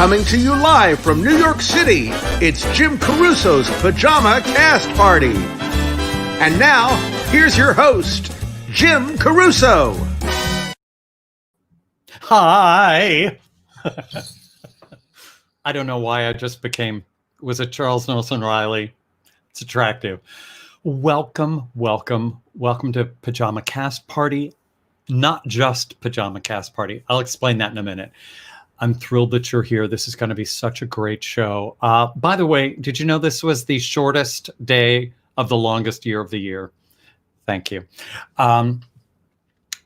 Coming to you live from New York City, it's Jim Caruso's Pajama Cast Party. And now, here's your host, Jim Caruso. Hi. I don't know why I just was it Charles Nelson Riley? It's attractive. Welcome to Pajama Cast Party. Not just Pajama Cast Party. I'll explain that in a minute. I'm thrilled that you're here. This is going to be such a great show. By the way, did you know this was the shortest day of the longest year of the year? Thank you.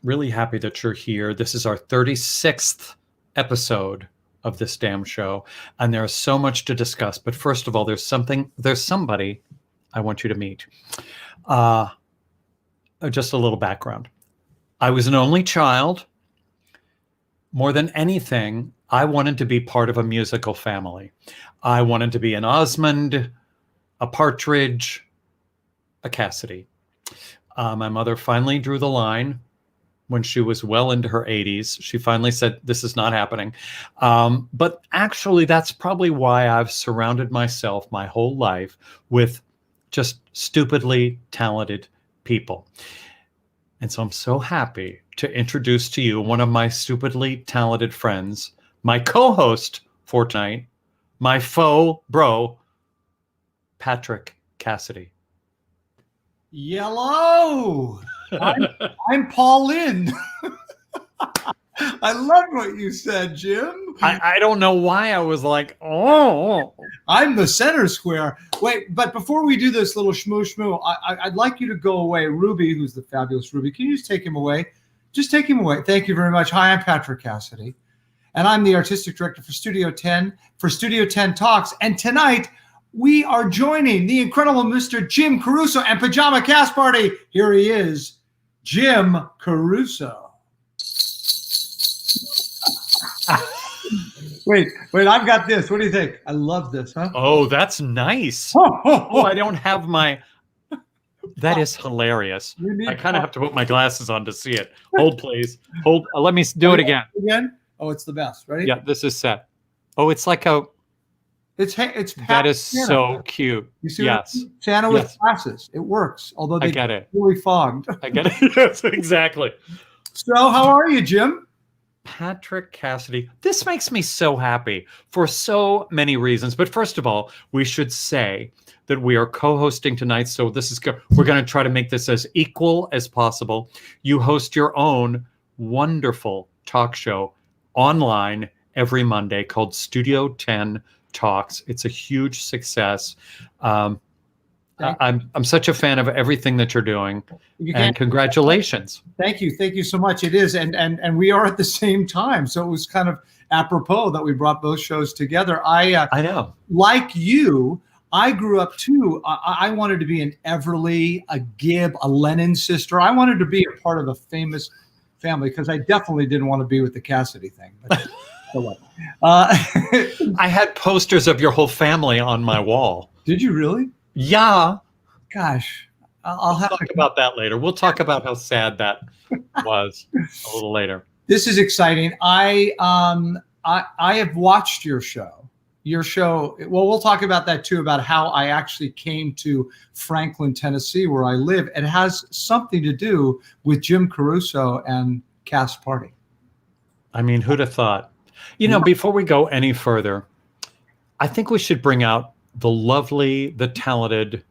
Really happy that you're here. This is our 36th episode of this damn show, and there's so much to discuss. But first of all, there's somebody I want you to meet. Just a little background. I was an only child. More than anything, I wanted to be part of a musical family. I wanted to be an Osmond, a Partridge, a Cassidy. My mother finally drew the line when she was well into her 80s. She finally said, this is not happening. But actually, that's probably why I've surrounded myself my whole life with just stupidly talented people. And so I'm so happy to introduce to you one of my stupidly talented friends, my co-host for tonight, my faux bro, Patrick Cassidy. Yellow. I'm Paul Lynn. I love what you said, Jim. I don't know why I was like, oh. I'm the center square. Wait, but before we do this little shmoo, I'd like you to go away. Ruby, who's the fabulous Ruby, can you just take him away? Just take him away. Thank you very much. Hi, I'm Patrick Cassidy, and I'm the artistic director for Studio 10 Talks. And tonight, we are joining the incredible Mr. Jim Caruso and Pajama Cast Party. Here he is, Jim Caruso. Wait, I've got this. What do you think? I love this, huh? Oh, that's nice. I don't have my... That is hilarious. I kind of have to put my glasses on to see it. Hold, please. Hold. Let me do it again. Again? Oh, it's the best. Ready? Yeah, this is set. Oh, it's like a... It's that is Santa. So cute. You see yes. Santa with glasses. It works, although they get it. Really fogged. I get it. Yes, exactly. So how are you, Jim? Patrick Cassidy. This makes me so happy for so many reasons. But first of all, we should say that we are co-hosting tonight. So we're going to try to make this as equal as possible. You host your own wonderful talk show online every Monday called Studio 10 Talks. It's a huge success. I'm such a fan of everything that you're doing, and congratulations. Thank you so much. It is, and we are at the same time, so it was kind of apropos that we brought both shows together. I know, like you, I grew up too. I wanted to be an Everly, a Gibb, a Lennon sister. I wanted to be a part of a famous family because I definitely didn't want to be with the Cassidy thing. But, so what? I had posters of your whole family on my wall. Did you really? Yeah. Gosh, I'll have to talk about that later. We'll talk about how sad that was a little later. This is exciting. I have watched your show. Well, we'll talk about that too, about how I actually came to Franklin, Tennessee, where I live. It has something to do with Jim Caruso and Cast Party. I mean, who'd have thought? You know, before we go any further, I think we should bring out the lovely, the talented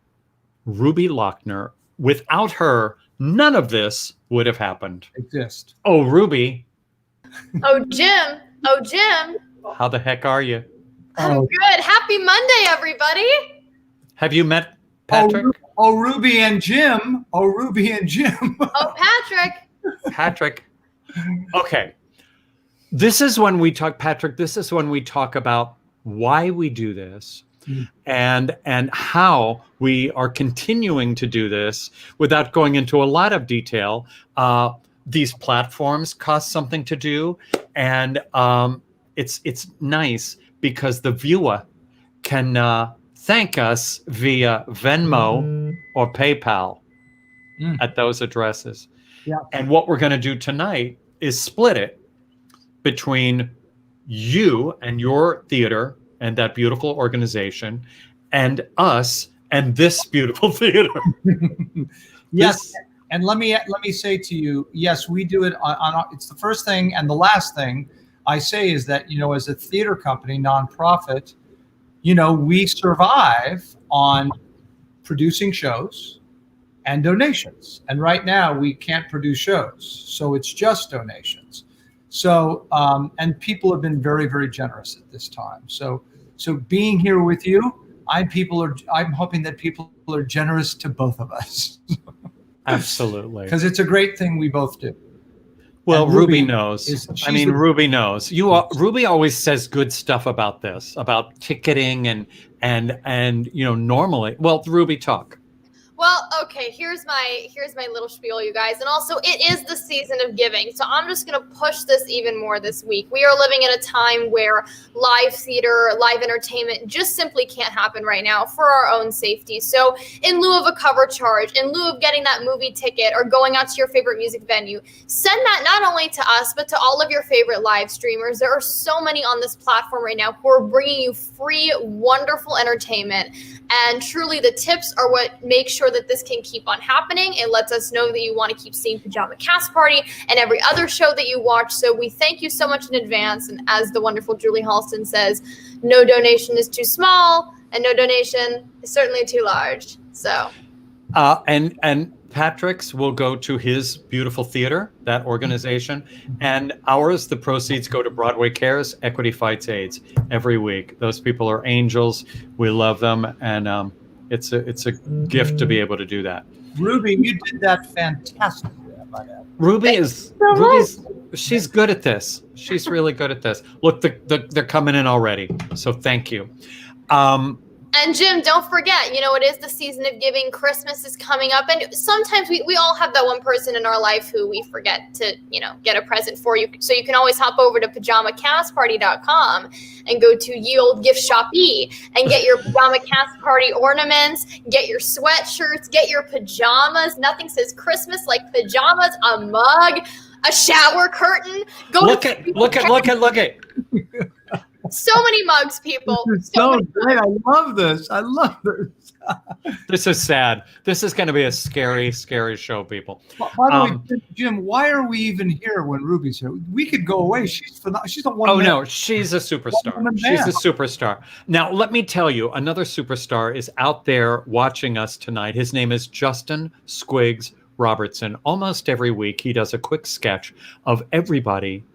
Ruby Lochner. Without her, none of this would have happened. Exist. Oh, Ruby. Oh, Jim. How the heck are you? I'm good. Happy Monday, everybody. Have you met Patrick? Oh, Ruby and Jim. Oh, Patrick. Okay. This is when we talk, Patrick, about why we do this. And how we are continuing to do this without going into a lot of detail. These platforms cost something to do, and it's nice because the viewer can thank us via Venmo or PayPal at those addresses. Yeah. And what we're going to do tonight is split it between you and your theater and that beautiful organization and us and this beautiful theater. Yes. And let me say to you, yes, we do it on it's the first thing and the last thing I say is that, as a theater company, nonprofit, we survive on producing shows and donations. And right now we can't produce shows, so it's just donations. So, and people have been very, very generous at this time. So being here with you, I'm hoping that people are generous to both of us. Absolutely. Because it's a great thing we both do. Well, Ruby knows. Ruby knows. Ruby always says good stuff about this, about ticketing and normally. Well, Ruby, talk. Well, okay, here's my little spiel, you guys. And also, it is the season of giving. So I'm just going to push this even more this week. We are living in a time where live theater, live entertainment just simply can't happen right now for our own safety. So in lieu of a cover charge, in lieu of getting that movie ticket or going out to your favorite music venue, send that not only to us, but to all of your favorite live streamers. There are so many on this platform right now who are bringing you free, wonderful entertainment. And truly, the tips are what make sure that this can keep on happening. It lets us know that you want to keep seeing Pajama Cast Party and every other show that you watch. So we thank you so much in advance. And as the wonderful Julie Halston says, no donation is too small and no donation is certainly too large. So, and Patrick's will go to his beautiful theater, that organization, and ours, the proceeds go to Broadway Cares, Equity Fights AIDS every week. Those people are angels. We love them, and it's a gift to be able to do that. Ruby, you did that fantastically. Ruby's she's good at this. She's really good at this. Look, they're coming in already. So thank you. And Jim, don't forget, it is the season of giving. Christmas is coming up. And sometimes we all have that one person in our life who we forget to, get a present for you. So you can always hop over to PajamaCastParty.com and go to Ye Old Gift Shop-E and get your Pajama Cast Party ornaments, get your sweatshirts, get your pajamas. Nothing says Christmas like pajamas, a mug, a shower curtain. Look at. So many mugs, people. This is so great. I love this. This is sad. This is going to be a scary, scary show, people. By the way, Jim, why are we even here when Ruby's here? We could go away. She's the one. Oh, no, she's a superstar. She's a superstar. Now, let me tell you, another superstar is out there watching us tonight. His name is Justin Squiggs Robertson. Almost every week, he does a quick sketch of everybody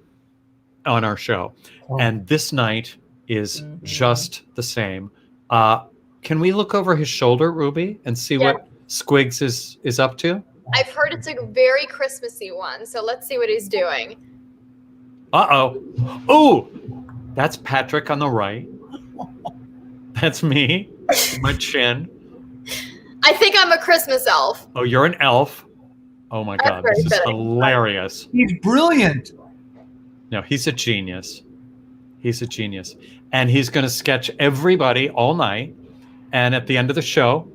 on our show. And this night is just the same. Can we look over his shoulder, Ruby, and see what Squiggs is up to? I've heard it's a very Christmassy one, so let's see what he's doing. Uh-oh. Oh, that's Patrick on the right. That's me, my chin. I think I'm a Christmas elf. Oh, you're an elf. Oh, my God. This is hilarious. He's brilliant. No, he's a genius. He's a genius. And he's going to sketch everybody all night. And at the end of the show,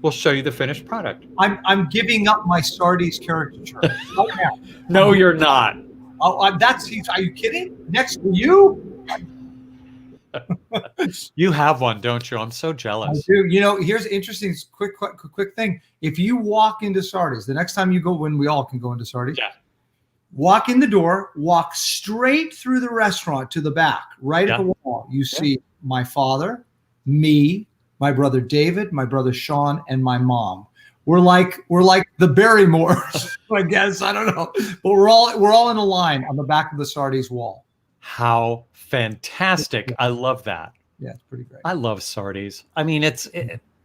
we'll show you the finished product. I'm giving up my Sardi's caricature. Right now. No, you're not. Oh, are you kidding? Next to you? You have one, don't you? I'm so jealous. I do. Here's an interesting quick thing. If you walk into Sardi's, the next time you go, when we all can go into Sardi's, walk in the door, walk straight through the restaurant to the back, right at the wall. You see my father, me, my brother David, my brother Sean, and my mom. We're like the Barrymores, I guess. I don't know, but we're all in a line on the back of the Sardi's wall. How fantastic! I love that. Yeah, it's pretty great. I love Sardi's. I mean,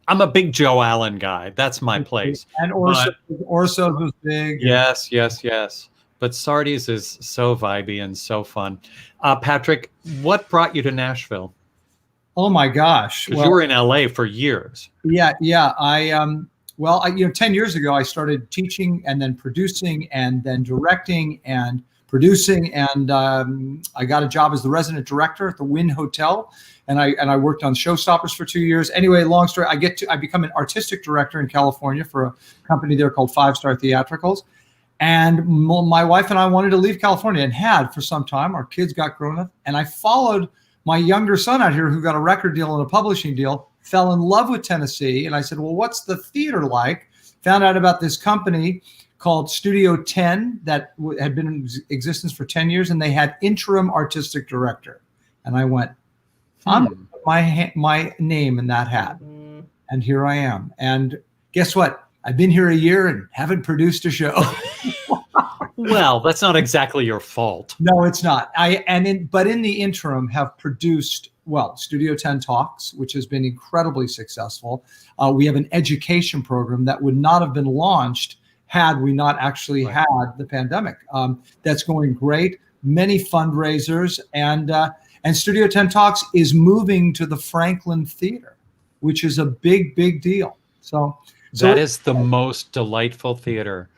I'm a big Joe Allen guy. That's my place. And Orso's was big. Yes. But Sardi's is so vibey and so fun. Patrick, what brought you to Nashville? Oh my gosh! Because you were in LA for years. Yeah. I 10 years ago I started teaching and then producing and then directing and producing, and I got a job as the resident director at the Wynn Hotel, and I worked on Showstoppers for 2 years. Anyway, long story, I become an artistic director in California for a company there called 5 Star Theatricals. And my wife and I wanted to leave California and had for some time. Our kids got grown up. And I followed my younger son out here who got a record deal and a publishing deal, fell in love with Tennessee. And I said, well, what's the theater like? Found out about this company called Studio 10 that had been in existence for 10 years. And they had interim artistic director. And I went, I'm going to put my name in that hat. And here I am. And guess what? I've been here a year and haven't produced a show. Well, that's not exactly your fault. No, it's not. But in the interim have produced, Studio 10 Talks, which has been incredibly successful. We have an education program that would not have been launched had we not actually had the pandemic. That's going great. Many fundraisers, and Studio 10 Talks is moving to the Franklin Theater, which is a big, big deal. So that is the most delightful theater.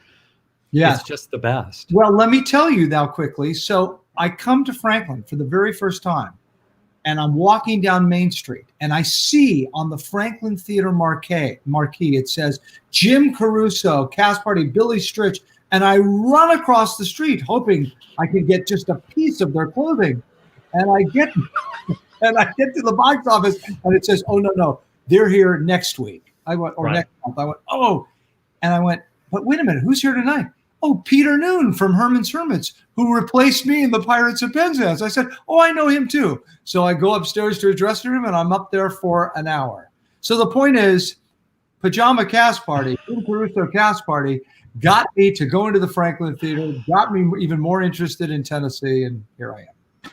Yeah, it's just the best. Well, let me tell you now quickly. So I come to Franklin for the very first time, and I'm walking down Main Street, and I see on the Franklin Theater marquee, it says Jim Caruso, cast party, Billy Stritch, and I run across the street hoping I could get just a piece of their clothing, and I get to the box office, and it says, "Oh no, they're here next week." I went, next month. I went, oh, and I went, but wait a minute, who's here tonight? Oh, Peter Noon from Herman's Hermits, who replaced me in the Pirates of Penzance. I said, oh, I know him too. So I go upstairs to his dressing room, and I'm up there for an hour. So the point is, Pajama Cast Party, Jim Caruso Cast Party, got me to go into the Franklin Theater, got me even more interested in Tennessee, and here I am.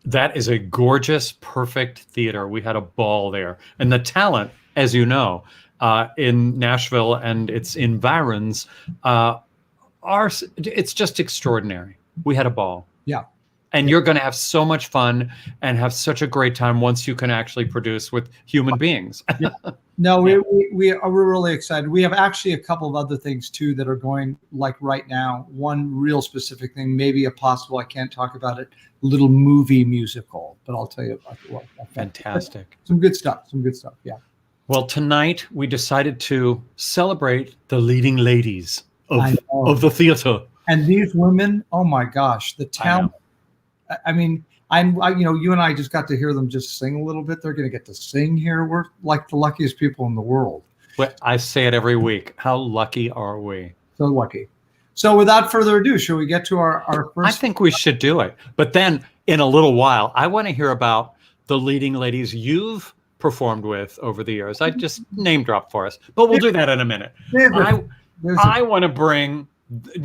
That is a gorgeous, perfect theater. We had a ball there. And the talent, as you know, in Nashville and its environs, it's just extraordinary. We had a ball. Yeah. And you're going to have so much fun and have such a great time once you can actually produce with human beings. Yeah. No, we're really excited. We have actually a couple of other things too that are going, like right now. One real specific thing, maybe a possible, I can't talk about it, little movie musical, but I'll tell you about it. Fantastic. Some good stuff. Yeah. Well, tonight we decided to celebrate the leading ladies of the theater. And these women, oh my gosh, the talent. I mean, you and I just got to hear them just sing a little bit. They're going to get to sing here. We're like the luckiest people in the world. But I say it every week. How lucky are we? So lucky. So without further ado, shall we get to our first? I think we should do it. But then in a little while, I want to hear about the leading ladies you've performed with over the years. I just name drop for us, but we'll do that in a minute. I want to bring,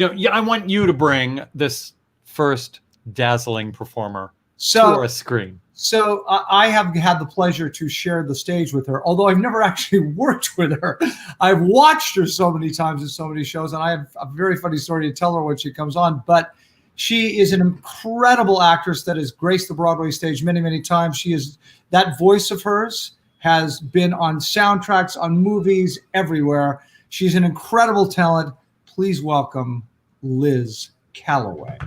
I want you to bring this first dazzling performer to our screen. So I have had the pleasure to share the stage with her, although I've never actually worked with her. I've watched her so many times in so many shows, and I have a very funny story to tell her when she comes on. But she is an incredible actress that has graced the Broadway stage many, many times. She is, that voice of hers has been on soundtracks, on movies, everywhere. She's an incredible talent. Please welcome Liz Callaway.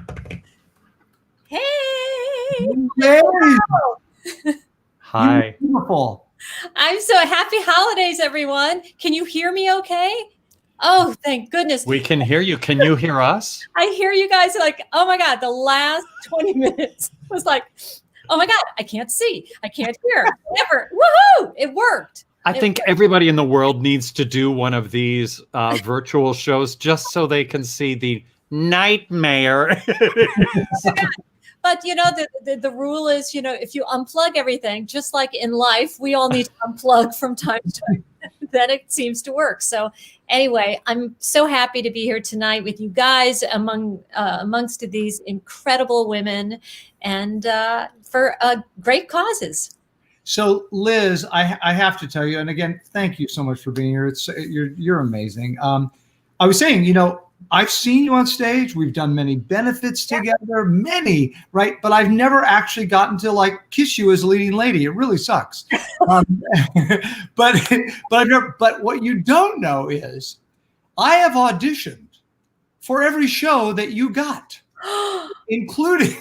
Hey! Hey. Hi. Beautiful. I'm so happy holidays, everyone. Can you hear me okay? Oh, thank goodness. We can hear you. Can you hear us? I hear you guys like, oh my God, the last 20 minutes was like, oh my God, I can't see. I can't hear. Whatever. Woohoo! It worked. I think everybody in the world needs to do one of these virtual shows just so they can see the nightmare. But, you know, the rule is, you know, if you unplug everything, just like in life, we all need to unplug from time to time. Then it seems to work. So anyway, I'm so happy to be here tonight with you guys amongst these incredible women and for great causes. So Liz, I have to tell you, and again, thank you so much for being here. You're amazing. I was saying, you know, I've seen you on stage. We've done many benefits together, many, right? But I've never actually gotten to like kiss you as a leading lady. It really sucks. But I've never. But what you don't know is, I have auditioned for every show that you got, including.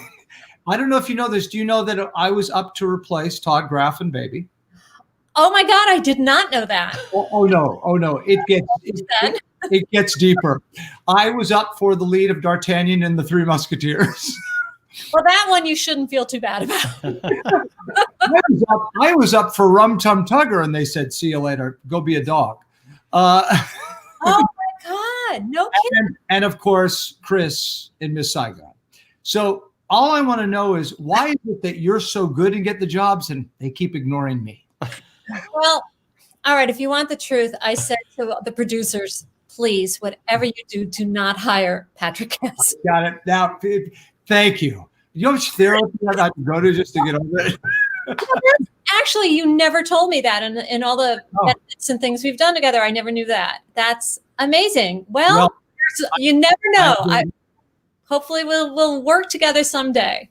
I don't know if you know this. Do you know that I was up to replace Todd Graff and Baby? Oh my God, I did not know that. Oh no! It gets It gets deeper. I was up for the lead of D'Artagnan and the Three Musketeers. Well, that one you shouldn't feel too bad about. I was up for Rum Tum Tugger, and they said, "See you later. Go be a dog." Oh my God! No kidding. And of course, Chris in Miss Saigon. So all I want to know is, why is it that you're so good and get the jobs, and they keep ignoring me? Well, all right. If you want the truth, I said to the producers, please, whatever you do, do not hire Patrick Cassidy. Got it. Now, thank you. You know how much therapy I have to go to just to get over it? Actually, you never told me that in all the benefits and things we've done together. I never knew that. That's amazing. Well, you never know. Hopefully we'll work together someday.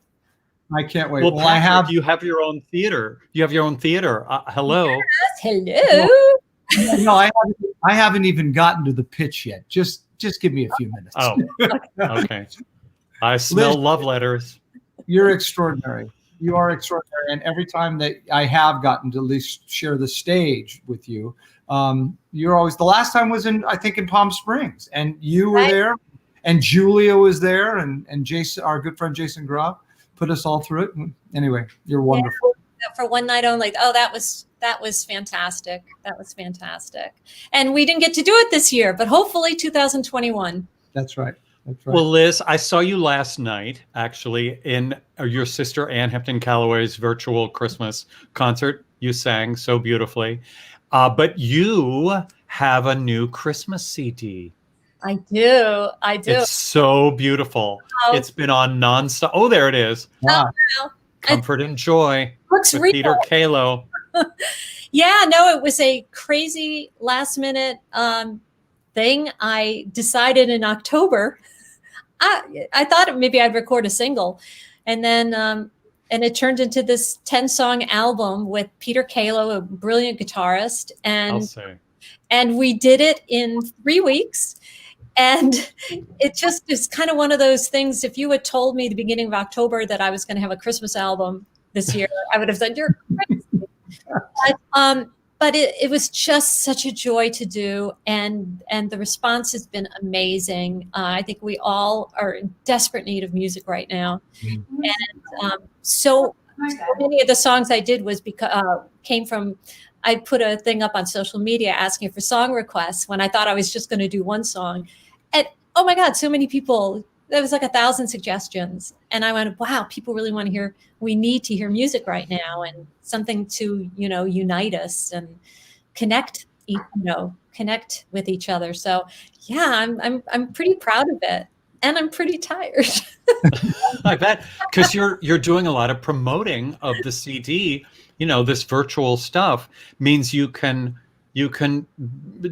I can't wait. Well, Well, Patrick, you have your own theater. You have your own theater. Hello. Yes, hello. No, I haven't even gotten to the pitch yet. Just give me a few minutes. Oh, okay. I smell love letters. You're extraordinary. You are extraordinary. And every time that I have gotten to at least share the stage with you, you're always, the last time was I think in Palm Springs, and you were there, and Julia was there, and Jason, our good friend Jason Graf, put us all through it. Anyway, you're wonderful. Yeah, for one night only. Oh, that was fantastic. That was fantastic. And we didn't get to do it this year, but hopefully 2021. That's right. That's right. Well, Liz, I saw you last night, actually, in your sister Ann Hampton Callaway's virtual Christmas concert. You sang so beautifully. But you have a new Christmas CD. I do. It's so beautiful. Oh. It's been on nonstop. Oh, there it is. Wow. Oh, Comfort and Joy. Looks with real. Peter Calo. Yeah, no, it was a crazy last minute thing. I decided in October, I thought maybe I'd record a single, and then and it turned into this 10-song album with Peter Calo, a brilliant guitarist, and we did it in 3 weeks. And it just is kind of one of those things. If you had told me the beginning of October that I was going to have a Christmas album this year, I would have said, you're crazy. But it was just such a joy to do. And the response has been amazing. I think we all are in desperate need of music right now. Mm-hmm. And so many of the songs I did came from, I put a thing up on social media asking for song requests when I thought I was just going to do one song. And oh my God, so many people, there was like 1,000 suggestions. And I went, wow, people really want to hear, we need to hear music right now, and something to, unite us and connect with each other. So yeah, I'm pretty proud of it. And I'm pretty tired. I bet, because you're doing a lot of promoting of the CD. This virtual stuff means you can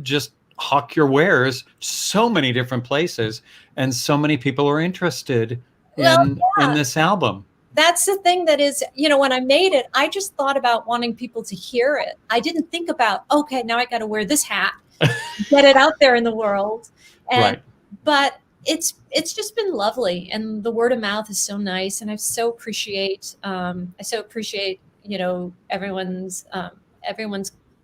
just hawk your wares so many different places, and so many people are interested in this album. That's the thing that is, when I made it, I just thought about wanting people to hear it. I didn't think about, okay, now I got to wear this hat, get it out there in the world. Right. But it's just been lovely, and the word of mouth is so nice, and I so appreciate everyone's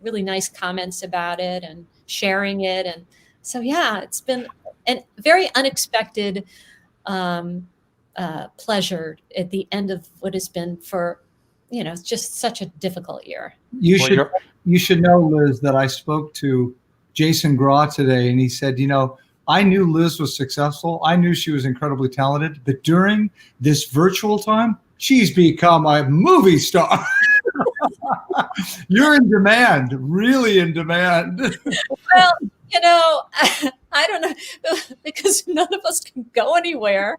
really nice comments about it and sharing it. And so, yeah, it's been a very unexpected pleasure at the end of what has been for, just such a difficult year. You should know, Liz, that I spoke to Jason Graf today, and he said, I knew Liz was successful. I knew she was incredibly talented, but during this virtual time, she's become a movie star. You're in demand, really in demand. Well, I don't know, because none of us can go anywhere.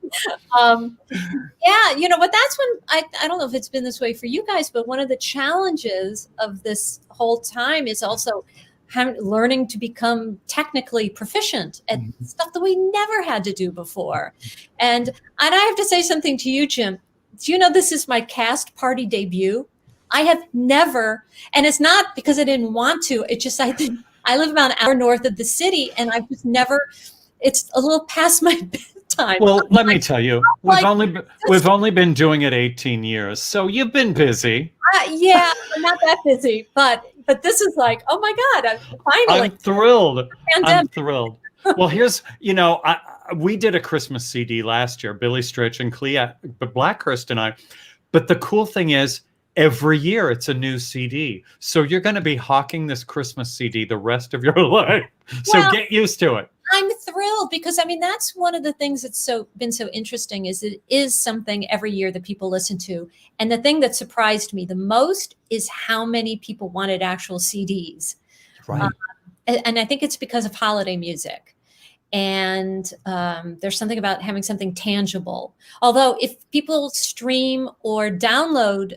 But that's when I don't know if it's been this way for you guys, but one of the challenges of this whole time is also learning to become technically proficient at stuff that we never had to do before. And I have to say something to you, Jim. Do you know this is my cast party debut? I have never, and it's not because I didn't want to, it's just I live about an hour north of the city, and I've just never, it's a little past my bedtime. Well, let me tell you, we've only been doing it 18 years, so you've been busy. Yeah, I'm not that busy, but this is like, oh my God, I'm finally. I'm thrilled. I'm thrilled. Well, here's, we did a Christmas CD last year, Billy Stritch and Blackhurst and I. But the cool thing is, every year it's a new CD. So you're going to be hawking this Christmas CD the rest of your life. So get used to it. I'm thrilled because, that's one of the things that's been so interesting is it is something every year that people listen to. And the thing that surprised me the most is how many people wanted actual CDs. Right. And I think it's because of holiday music. And there's something about having something tangible. Although if people stream or download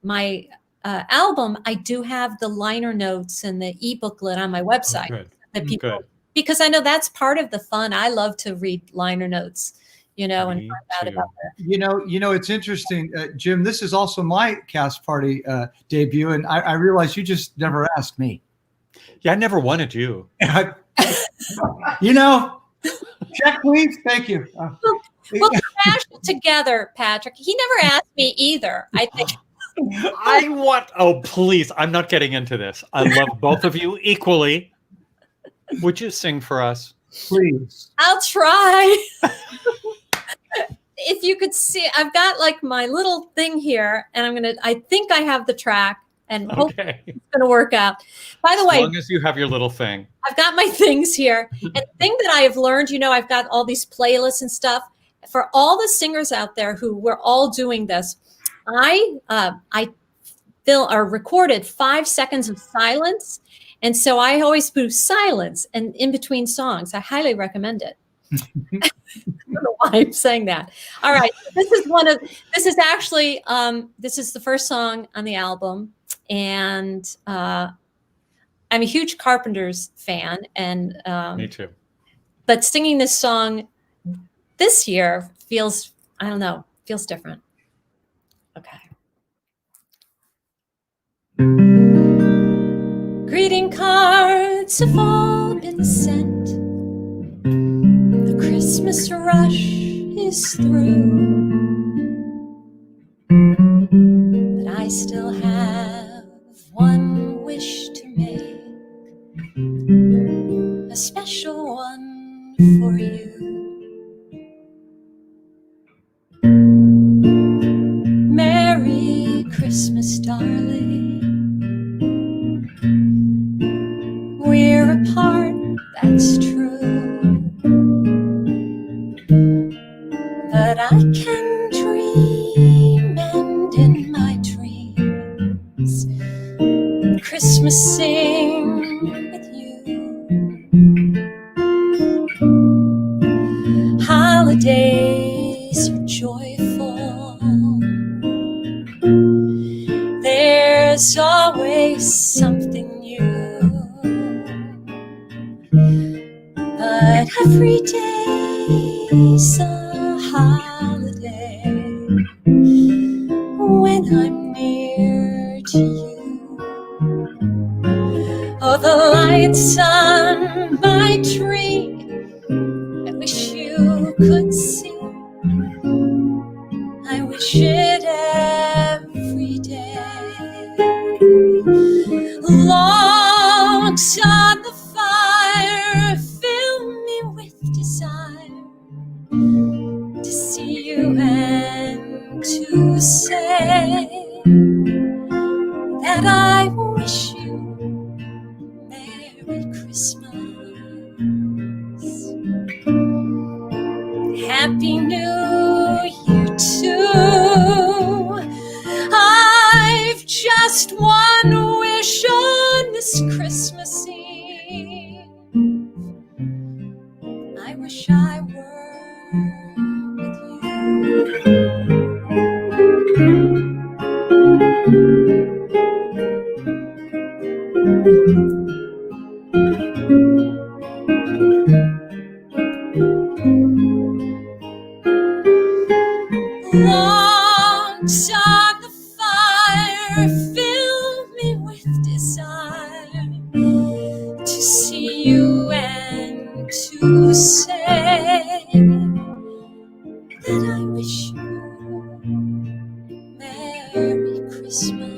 my album, I do have the liner notes and the e-booklet on my website. That people, because I know that's part of the fun. I love to read liner notes, and find out about that. It's interesting, Jim. This is also my cast party debut, and I realize you just never asked me. Yeah, I never wanted you. Check, please. Thank you. We'll crash it together, Patrick. He never asked me either. I think. Oh, please. I'm not getting into this. I love both of you equally. Would you sing for us? Please. I'll try. If you could see, I've got like my little thing here, and I think I have the track. And hopefully it's going to work out. By the way, as long as you have your little thing, I've got my things here. And the thing that I have learned, I've got all these playlists and stuff for all the singers out there who were all doing this. I recorded 5 seconds of silence, and so I always do silence and in between songs. I highly recommend it. I don't know why I'm saying that. All right, this is the first song on the album. And I'm a huge Carpenters fan, and me too. But singing this song this year feels different. Okay. Greeting cards have all been sent. The Christmas rush is through, but I still have one wish to make, a special one for you. Merry Christmas, darling. We're apart, that's true, but I can dream, and in my dreams Christmas sing with you. Holidays are joyful. There's always something new, but every day's a holiday when I'm near to you. Oh, the lights on my tree, I wish you could see. I wish it every day. Logs on the fire fill me with desire to see you and to say that I wish you Merry Christmas. Happy New Year too. I've just one wish on this Christmas Eve. I wish I were with you. Logs on the fire fill me with desire to see you and to say that I wish you Merry Christmas.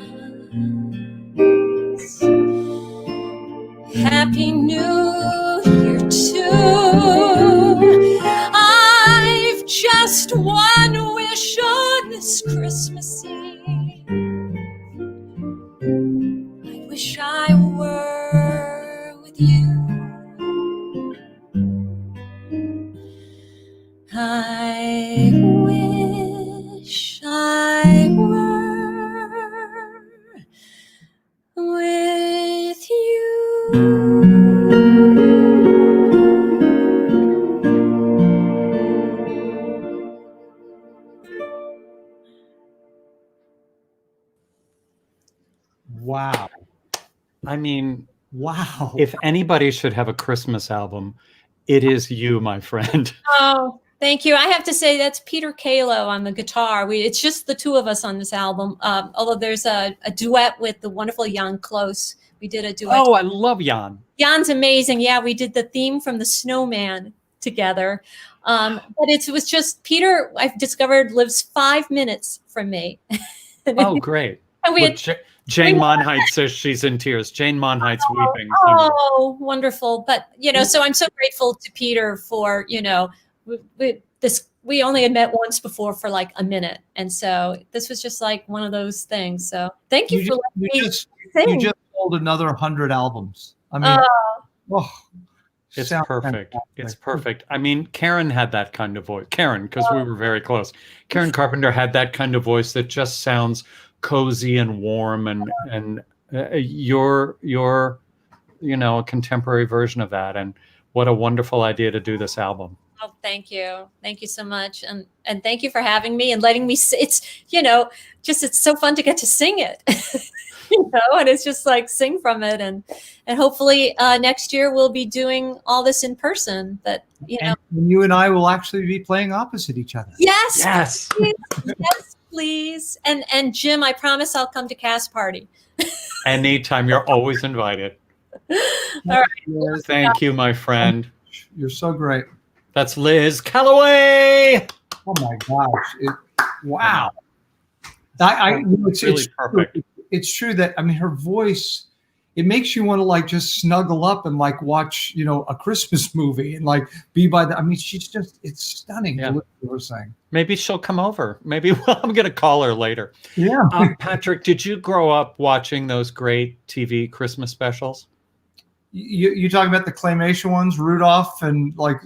Happy New Year too. I mean, Wow. if anybody should have a Christmas album, it is you, my friend. Oh, thank you. I have to say that's Peter Kalo on the guitar. It's just the two of us on this album. Although there's a duet with the wonderful Jan Close. We did a duet. Oh, I love Jan. Jan's amazing. Yeah, we did the theme from The Snowman together. But it was just Peter, I've discovered, lives 5 minutes from me. Oh, great. And we Well, had, Jane Monheit says she's in tears. Jane Monheit's weeping. oh, wonderful. But, so I'm so grateful to Peter for, we only had met once before for like a minute. And so this was just like one of those things. So thank you for letting me sing. You just sold another 100 albums. I mean, It's sounds perfect. fantastic. It's perfect. I mean, Karen had that kind of voice. Karen, because we were very close. Karen Carpenter had that kind of voice that just sounds cozy and warm, and you're a contemporary version of that. And what a wonderful idea to do this album. Oh, thank you so much, and thank you for having me and letting me. It's it's so fun to get to sing it. And it's just like sing from it, and hopefully next year we'll be doing all this in person. But And you and I will actually be playing opposite each other. yes, please, yes, please. And Jim, I promise I'll come to Cast Party. Anytime, you're always invited. All right. Yes, Thank you, my friend. you're so great. That's Liz Callaway. Oh my gosh! Wow. It's really perfect. It's true that her voice, it makes you want to like just snuggle up and like watch a Christmas movie and like be by the. It's stunning. Yeah. To listen to her sing. Maybe she'll come over. Maybe I'm going to call her later. Yeah. Patrick, did you grow up watching those great TV Christmas specials? You talking about the claymation ones, Rudolph and like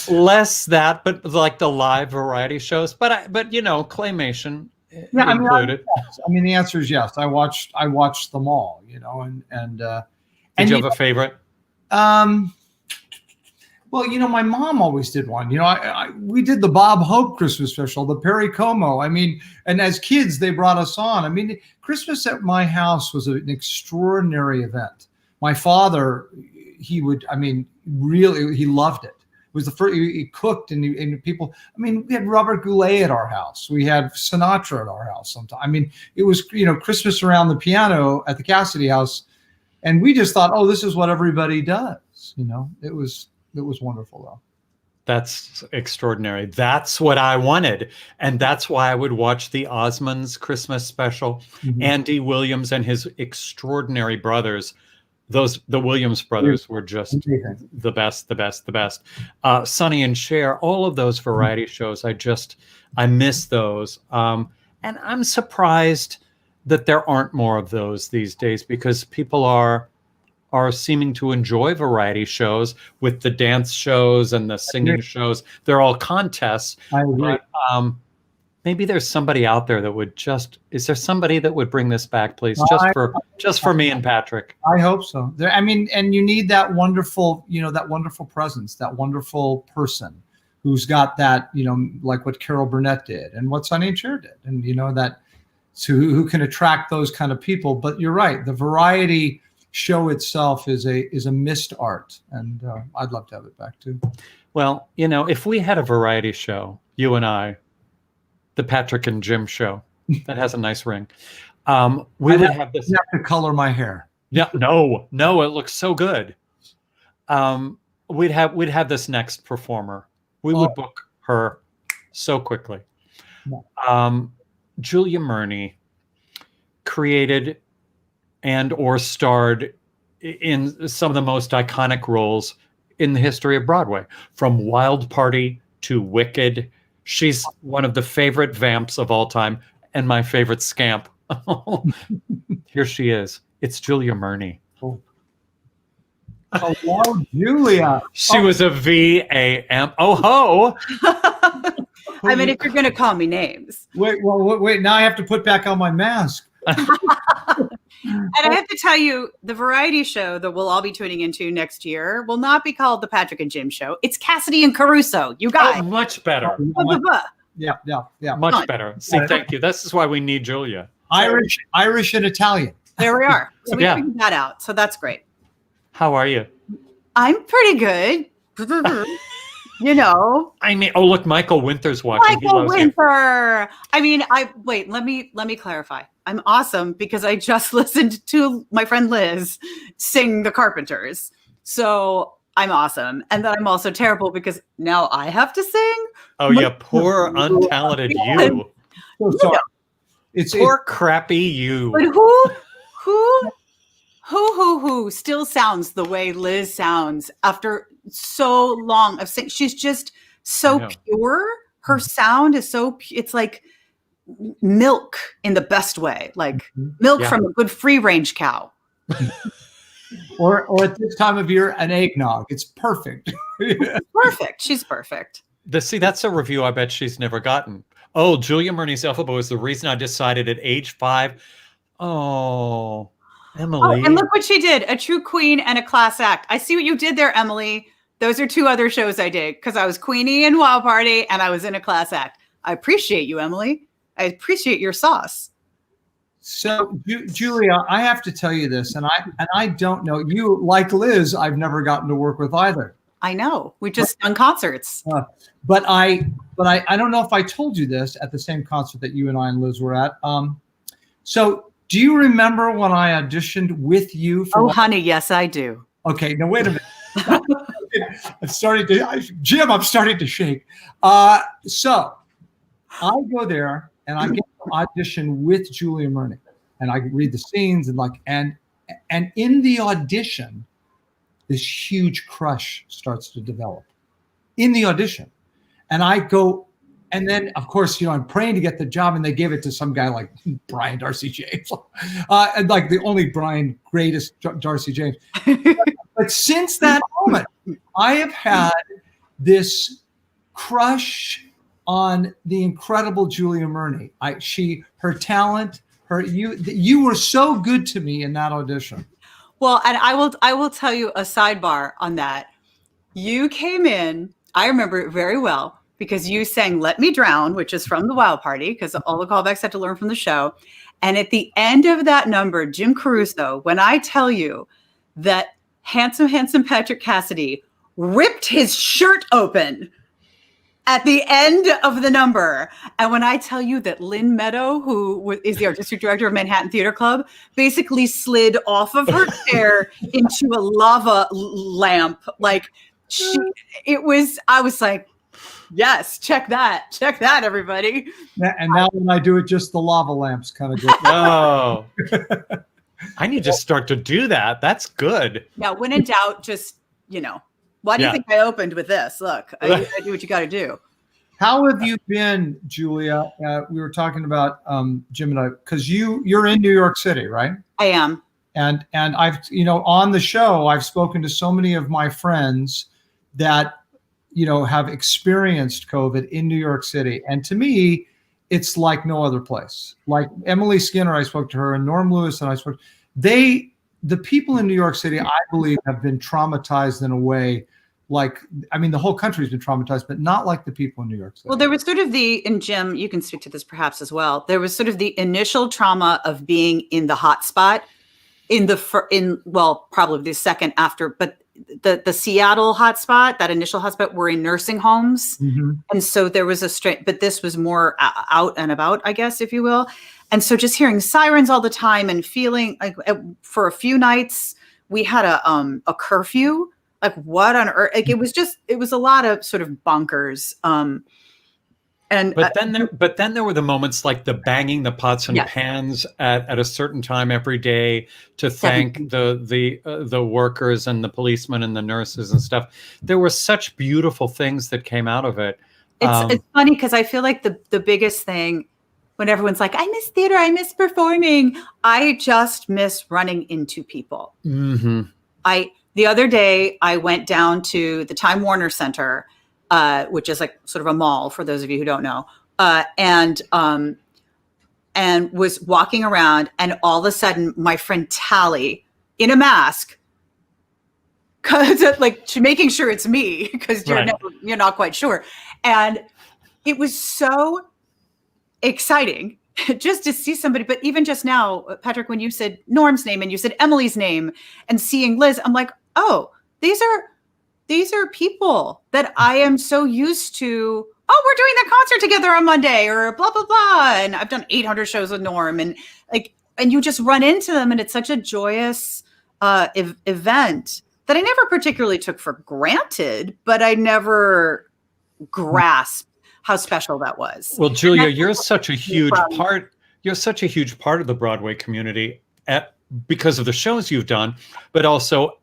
Less that, but like the live variety shows. But claymation included. The answer is yes. I watched them all. And Did you have a favorite? Well, my mom always did one. We did the Bob Hope Christmas special, the Perry Como. And as kids, they brought us on. Christmas at my house was an extraordinary event. My father, he loved it. It was the first, he cooked and people, we had Robert Goulet at our house. We had Sinatra at our house sometimes. It was, Christmas around the piano at the Cassidy house. And we just thought, oh, this is what everybody does. It was wonderful though. That's extraordinary. That's what I wanted. And that's why I would watch the Osmonds Christmas special. Mm-hmm. Andy Williams and his extraordinary brothers. The Williams brothers were just the best. Sonny and Cher, all of those variety shows. I miss those. And I'm surprised that there aren't more of those these days, because people are seeming to enjoy variety shows with the dance shows and the singing shows. They're all contests. I agree. But, maybe there's somebody out there that would is there somebody that would bring this back, please? Just for me and Patrick. I hope so. And you need that wonderful, that wonderful presence, that wonderful person who's got that, like what Carol Burnett did and what Sonny and Cher did. And, who can attract those kind of people. But you're right. The variety show itself is a missed art. And I'd love to have it back too. Well, if we had a variety show, you and I, the Patrick and Jim show, that has a nice ring. We would have this. You have to color my hair. Yeah, no, it looks so good. We'd have this next performer. We would book her so quickly. Julia Murney created and/or starred in some of the most iconic roles in the history of Broadway, from Wild Party to Wicked. She's one of the favorite vamps of all time and my favorite scamp. Here she is. It's Julia Murney. Oh, wow, Julia. She was a VAM. Oh, ho. If you're going to call me names. Wait. Now I have to put back on my mask. And I have to tell you, the variety show that we'll all be tuning into next year will not be called the Patrick and Jim show. It's Cassidy and Caruso. You guys. Oh, much better. Yeah. Much better. See, thank you. This is why we need Julia. Irish and Italian. There we are. So we Yeah. figured that out. So that's great. How are you? I'm pretty good. You know, I mean, oh look, Michael Winter's watching. He Michael loves you. Winter. I mean, wait. Let me clarify. I'm awesome because I just listened to my friend Liz sing The Carpenters. So I'm awesome, and then I'm also terrible because now I have to sing. Oh yeah, poor untalented you. So sorry. It's Poor crappy you. But who still sounds the way Liz sounds after so long of singing? She's just so pure. Her sound is so it's like milk in the best way, like milk from a good free range cow. or at this time of year, an eggnog. It's perfect. Perfect. She's perfect. See, that's a review I bet she's never gotten. Oh, Julia Murney's Elphaba was the reason I decided at age 5. Oh, Emily. Oh, and look what she did. A true queen and a class act. I see what you did there, Emily. Those are 2 other shows I did because I was Queenie in Wild Party and I was in a class act. I appreciate you, Emily. I appreciate your sauce. So, Julia, I have to tell you this, and I don't know you, like Liz. I've never gotten to work with either. I know. We just done concerts. But I don't know if I told you this at the same concert that you and I and Liz were at. So do you remember when I auditioned with you? Honey, yes, I do. Okay, now wait a minute. I'm starting to shake. So I go there and I get to audition with Julia Murney, and I read the scenes and in the audition, this huge crush starts to develop in the audition. And I go, and then of course, I'm praying to get the job, and they give it to some guy like Brian Darcy James, and like the only greatest Darcy James. But since that moment, I have had this crush on the incredible Julia Murney. Her talent, you were so good to me in that audition. Well, and I will tell you a sidebar on that. You came in, I remember it very well, because you sang Let Me Drown, which is from the Wild Party, because all the callbacks had to learn from the show. And at the end of that number, Jim Caruso, when I tell you that handsome Patrick Cassidy ripped his shirt open at the end of the number. And when I tell you that Lynn Meadow, who is the artistic director of Manhattan Theater Club, basically slid off of her chair into a lava lamp. Like I was like, yes, check that, everybody. And now when I do it, just the lava lamps kind of go. Oh, I need to start to do that. That's good. Yeah. When in doubt, just, why do you think I opened with this? Look, I do what you got to do. How have you been, Julia? We were talking about Jim and I, because you're in New York City, right? I am. And I've, on the show, I've spoken to so many of my friends that, have experienced COVID in New York City. And to me, it's like no other place. Like Emily Skinner, I spoke to her, and Norm Lewis, and I spoke. The people in New York City, I believe, have been traumatized in a way the whole country's been traumatized, but not like the people in New York City. Well, there was sort of and Jim, you can speak to this perhaps as well. There was sort of the initial trauma of being in the hot spot probably the second after, but the Seattle hotspot, that initial hotspot, were in nursing homes. Mm-hmm. And so there was but this was more out and about, I guess, if you will. And so just hearing sirens all the time and feeling like for a few nights, we had a curfew. Like what on earth? Like it was a lot of sort of bonkers. But then there were the moments like the banging the pots and pans at a certain time every day to thank the workers and the policemen and the nurses and stuff. There were such beautiful things that came out of it. It's funny because I feel like the biggest thing when everyone's like, I miss theater, I miss performing, I just miss running into people. Mm-hmm. The other day I went down to the Time Warner Center, which is like sort of a mall for those of you who don't know, and was walking around, and all of a sudden my friend Tally in a mask, making sure it's me because you're not quite sure, and it was so exciting just to see somebody. But even just now, Patrick, when you said Norm's name and you said Emily's name and seeing Liz, I'm like, oh, these are people that I am so used to. Oh, we're doing that concert together on Monday or blah, blah, blah. And I've done 800 shows with Norm and you just run into them. And it's such a joyous event that I never particularly took for granted, but I never grasped how special that was. Well, Julia, you're such a huge part. You're such a huge part of the Broadway community because of the shows you've done, but also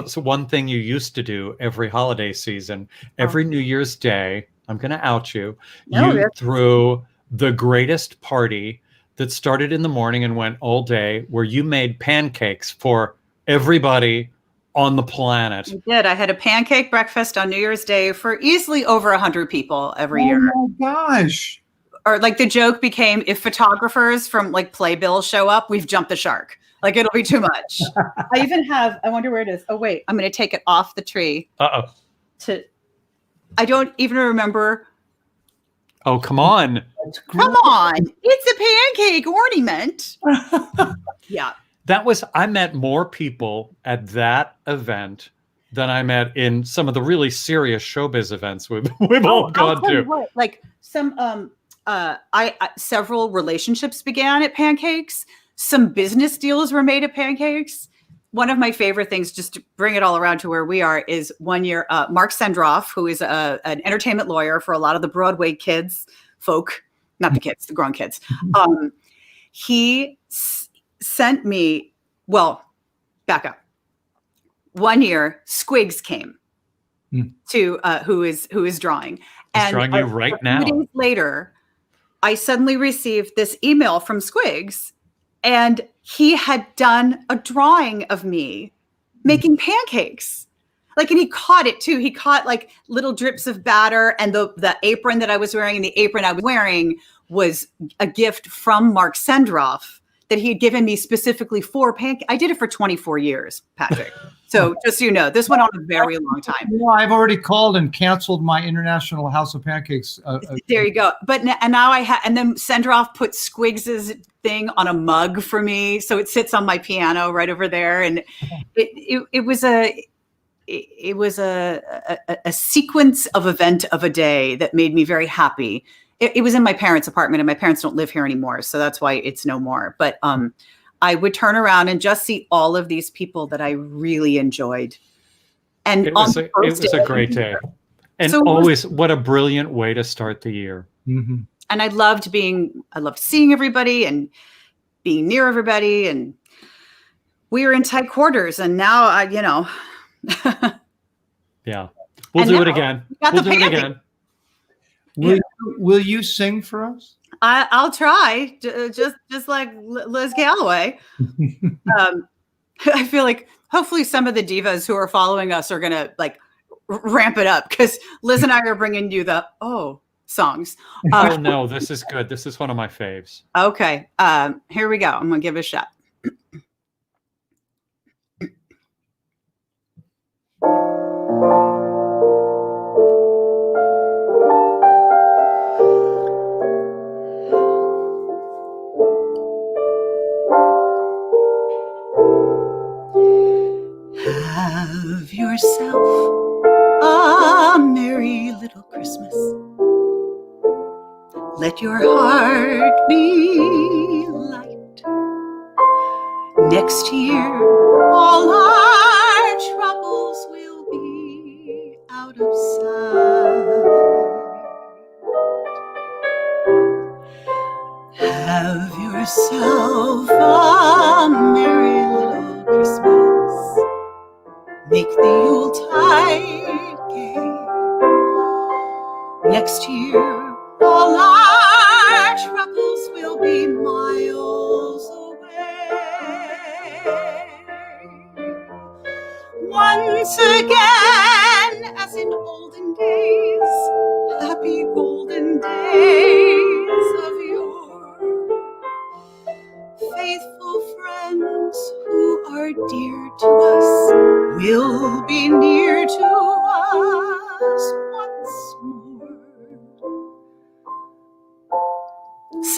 so one thing you used to do every holiday season, every New Year's Day, I'm going to out you. You threw the greatest party that started in the morning and went all day, where you made pancakes for everybody on the planet. I did. I had a pancake breakfast on New Year's Day for easily over 100 people every year. Oh my gosh. Or like the joke became, if photographers from like Playbill show up, we've jumped the shark. Like it'll be too much. I even have, I wonder where it is. Oh wait, I'm going to take it off the tree. I don't even remember. Oh, come on. Come on. It's a pancake ornament. Yeah. I met more people at that event than I met in some of the really serious showbiz events we've all gone to. What, like some, several relationships began at pancakes. Some business deals were made at pancakes. One of my favorite things, just to bring it all around to where we are, is one year, Mark Sendroff, who is an entertainment lawyer for a lot of the Broadway folk, not the kids, the grown kids. He sent me, back up. One year, Squigs came to who is drawing. He's drawing you right now. 2 days later, I suddenly received this email from Squigs, and he had done a drawing of me making pancakes. And he caught it too. He caught like little drips of batter, and the apron that I was wearing, and the apron I was wearing was a gift from Mark Sendroff that he had given me specifically for pancakes. I did it for 24 years, Patrick. So just so you know, this went on a very long time. I've already called and canceled my International House of Pancakes. There you go. But now and then Sendroff put Squigs's thing on a mug for me, so it sits on my piano right over there. And it was a sequence of event of a day that made me very happy. It was in my parents' apartment, and my parents don't live here anymore, so that's why it's no more. But I would turn around and just see all of these people that I really enjoyed. And it was a great day. And always, what a brilliant way to start the year. Mm-hmm. And I loved seeing everybody and being near everybody. And we were in tight quarters, and now yeah, we'll do it again. We'll do it again. Will you sing for us? I'll try, just like Liz Callaway. I feel like hopefully some of the divas who are following us are going to ramp it up, because Liz and I are bringing you the songs. Oh no, this is good. This is one of my faves. Okay, here we go. I'm going to give it a shot. Have yourself a merry little Christmas. Let your heart be light. Next year, all our troubles will be out of sight. Have yourself a merry little Christmas. Make the Yuletide gay. Next year, all our troubles will be miles away. Once again, as in olden days, happy golden days of yore. Faithful friends who are dear to us will be near to us once more.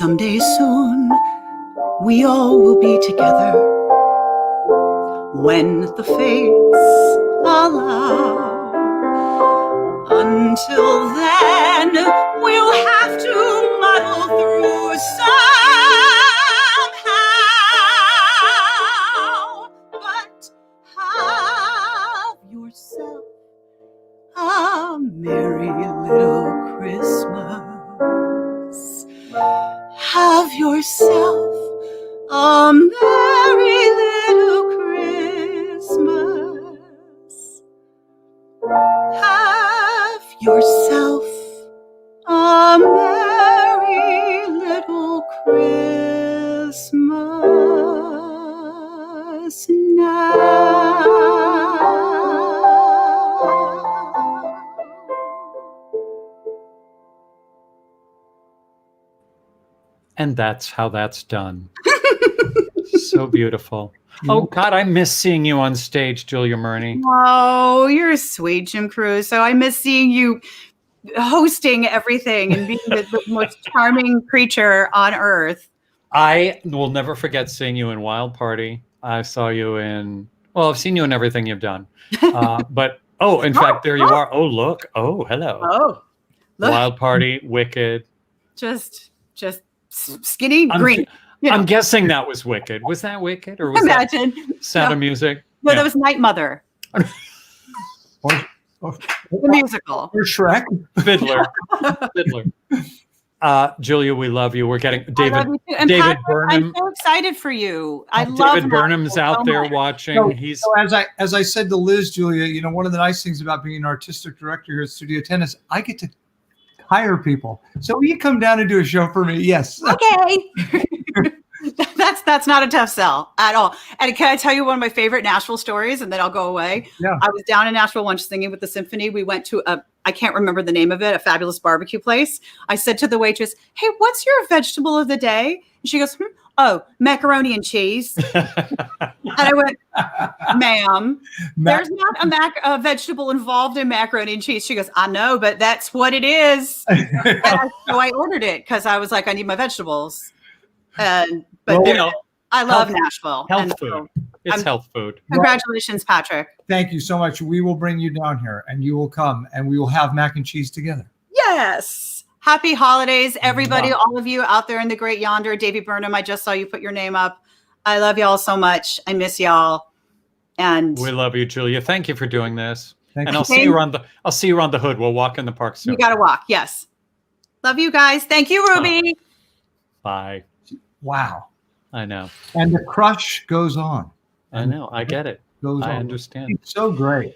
someday soon we all will be together when the fates allow. Until then, we'll have to muddle through somehow. But have yourself a merry little Christmas. Have yourself a merry little Christmas. Have yourself a merry little Christmas now. And that's how that's done. So beautiful. Oh, God, I miss seeing you on stage, Julia Murney. Oh, you're sweet, Jim Caruso. I miss seeing you hosting everything and being the most charming creature on earth. I will never forget seeing you in Wild Party. I saw you in, well, I've seen you in everything you've done. But, in fact, there you are. Oh, look. Oh, hello. Oh, look. Wild Party, Wicked. Just skinny green. I'm guessing that was Wicked. Was that Wicked? Or was that Sound of Music? No, that was Night Mother. Or The musical. Or Shrek. Fiddler. Julia, we love you. We're getting David. I love you too. And David Patrick, Burnham. I'm so excited for you. I love David Burnham's out there watching. So, He's so as I said to Liz, Julia, one of the nice things about being an artistic director here at Studio 10 is I get to hire people. So will you come down and do a show for me? Yes. Okay. That's not a tough sell at all. And can I tell you one of my favorite Nashville stories, and then I'll go away? Yeah. I was down in Nashville once singing with the symphony. We went to I can't remember the name of it, a fabulous barbecue place. I said to the waitress, "Hey, what's your vegetable of the day?" And she goes, "Oh, macaroni and cheese." And I went, "Ma'am, there's not a vegetable involved in macaroni and cheese." She goes, "I know, but that's what it is." So I ordered it because I was like, I need my vegetables. But I love Nashville. Health food. It's health food. Congratulations, Patrick. Thank you so much. We will bring you down here and you will come and we will have mac and cheese together. Yes. Happy holidays, everybody, all of you out there in the great yonder. David Burnham, I just saw you put your name up. I love y'all so much. I miss y'all. And we love you, Julia. Thank you for doing this. Thank and you. I'll see you around the hood. We'll walk in the park soon. You got to walk. Yes. Love you guys. Thank you, Ruby. Bye. Wow. I know. And the crush goes on. I know. I get it. Goes I on. understand. It's so great.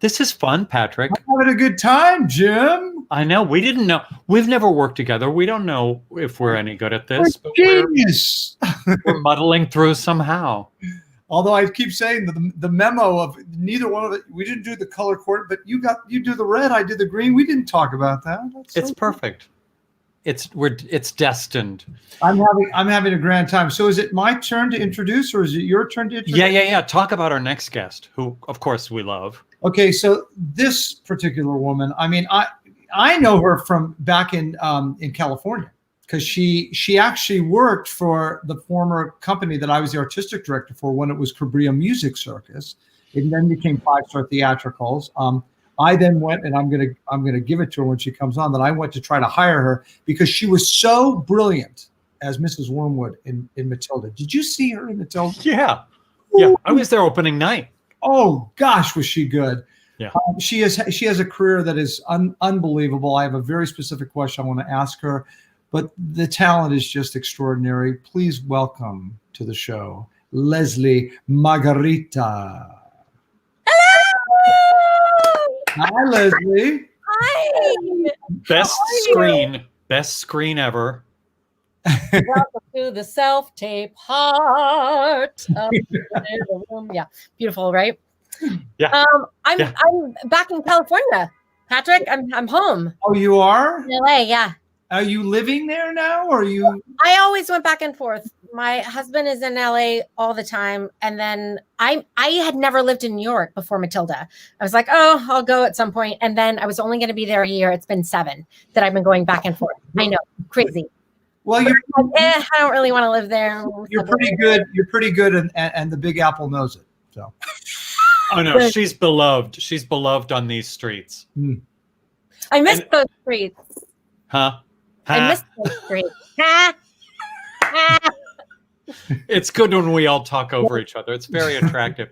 This is fun, Patrick. I'm having a good time, Jim. I know. We didn't know. We've never worked together. We don't know if we're any good at this. But genius. We're muddling through somehow. Although I keep saying the memo of neither one of it, we didn't do the color court, but you do the red, I did the green. We didn't talk about that. It's perfect. It's destined. I'm having a grand time. So is it my turn to introduce, or is it your turn to introduce? Yeah. Talk about our next guest, who of course we love. Okay, so this particular woman, I mean, I know her from back in California because she actually worked for the former company that I was the artistic director for when it was Cabria Music Circus. It then became Five Star Theatricals. I then went, and I'm gonna give it to her when she comes on, that I went to try to hire her because she was so brilliant as Mrs. Wormwood in Matilda. Did you see her in Matilda? Yeah. I was there opening night. Oh gosh, was she good? Yeah. She has a career that is unbelievable. I have a very specific question I want to ask her, but the talent is just extraordinary. Please welcome to the show, Lesli Margherita. Hi, Leslie. Hi. Best screen ever. Welcome to the self-tape heart of the room. Yeah, beautiful, right? Yeah. I'm back in California, Patrick. I'm home. Oh, you are? In LA, yeah. Are you living there now, or are you? I always went back and forth. My husband is in LA all the time. And then I had never lived in New York before Matilda. I was like, oh, I'll go at some point. And then I was only going to be there a year. It's been 7 that I've been going back and forth. I know, crazy. Well, I don't really want to live there. You're pretty good. You're pretty good, and the Big Apple knows it. So. Oh no, she's beloved. She's beloved on these streets. I miss those streets. Huh? I miss those streets. Ha! Ha! It's good when we all talk over each other. It's very attractive.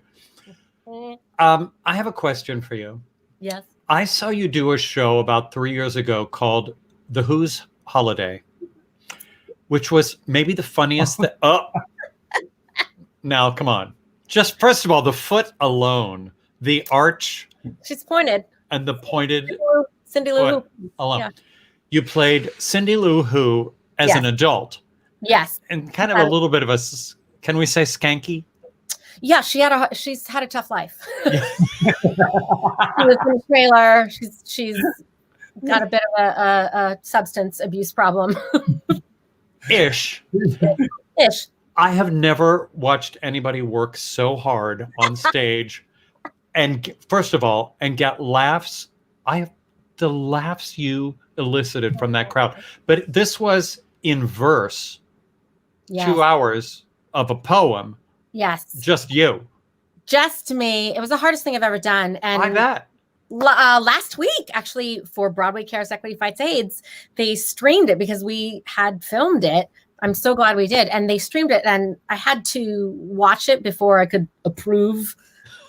I have a question for you. Yes. I saw you do a show about 3 years ago called The Who's Holiday, which was maybe the funniest thing. Oh, now come on. Just first of all, the foot alone, the arch. She's pointed. And the pointed. Cindy Lou Who. Alone. Yeah. You played Cindy Lou Who as an adult. Yes. And kind of a little bit of a, can we say skanky? Yeah, she's had a tough life. She was in a trailer. She's got a bit of a substance abuse problem. Ish. I have never watched anybody work so hard on stage and first of all, and get laughs. The laughs you elicited from that crowd. But this was in verse, 2 hours of a poem. Yes. Just you. Just me. It was the hardest thing I've ever done. And I bet. Last week, actually, for Broadway Cares Equity Fights AIDS, they streamed it because we had filmed it. I'm so glad we did. And they streamed it, and I had to watch it before I could approve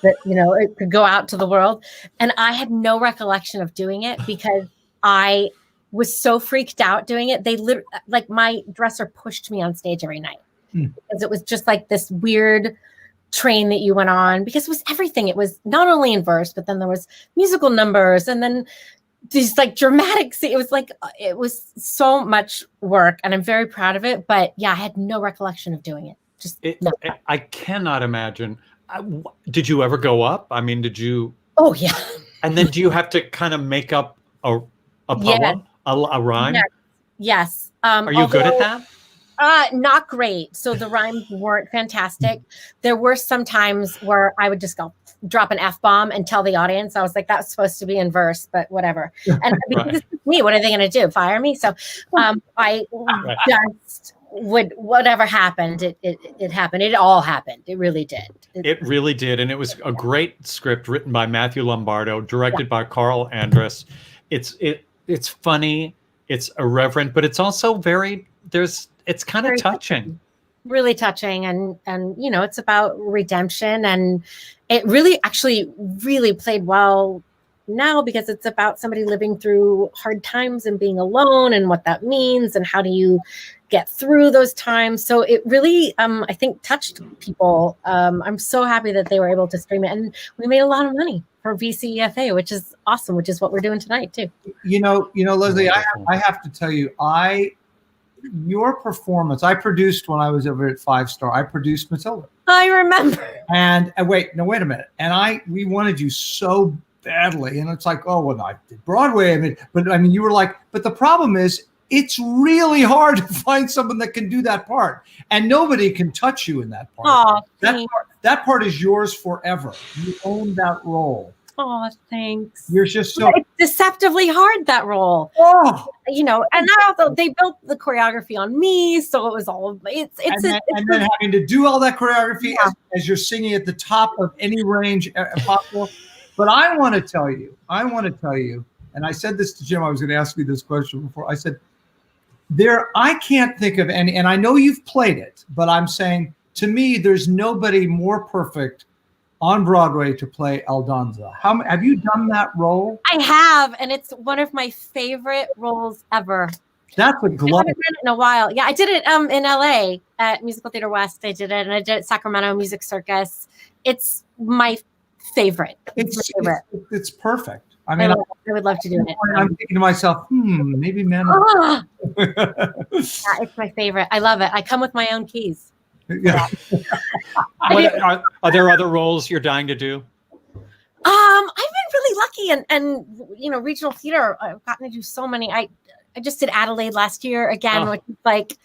that, it could go out to the world. And I had no recollection of doing it because I was so freaked out doing it. They literally, my dresser pushed me on stage every night because it was just like this weird train that you went on, because it was everything. It was not only in verse, but then there was musical numbers and then these dramatic it was so much work, and I'm very proud of it. But yeah, I had no recollection of doing it. No. I cannot imagine. Did you ever go up? I mean, did you? Oh yeah. And then do you have to kind of make up a poem, a rhyme? Yes. Are you good at that? Not great. So the rhymes weren't fantastic. There were some times where I would just drop an F-bomb and tell the audience. I was like, that's supposed to be in verse, but whatever. And because this is me, what are they going to do? Fire me? So I just would, whatever happened, it happened. It all happened. It really did. It really did. And it was a great script written by Matthew Lombardo, directed by Carl Andrus. It's funny, it's irreverent, but it's also it's kind of touching. Really touching. And it's about redemption. And it really played well now because it's about somebody living through hard times and being alone and what that means and how do you get through those times. So it really, I think, touched people. I'm so happy that they were able to stream it. And we made a lot of money for VCEFA, which is awesome, which is what we're doing tonight too. Leslie, I have to tell you, your performance, I produced when I was over at 5 Star. I produced Matilda. I remember. And wait a minute. And we wanted you so badly. And it's like, oh, well, I did Broadway. You were like, but the problem is it's really hard to find someone that can do that part. And nobody can touch you in that part. Oh, that part is yours forever. You own that role. Oh, thanks. You're just so it's deceptively hard, that role. Oh, and also they built the choreography on me, so it was all and then having to do all that choreography as you're singing at the top of any range possible. But I want to tell you, and I said this to Jim. I was going to ask you this question before. I said, I can't think of any, and I know you've played it, but I'm saying to me, there's nobody more perfect on Broadway to play Aldonza. Have you done that role? I have, and it's one of my favorite roles ever. That's a glove. I haven't done it in a while. Yeah, I did it in LA at Musical Theater West. I did it, and I did it at Sacramento Music Circus. It's my favorite. It's perfect. I would love to do it. I'm thinking to myself, maybe men. Yeah, it's my favorite. I love it. I come with my own keys. Yeah. Are there other roles you're dying to do? I've been really lucky, and regional theater. I've gotten to do so many. just did Adelaide last year again, which is like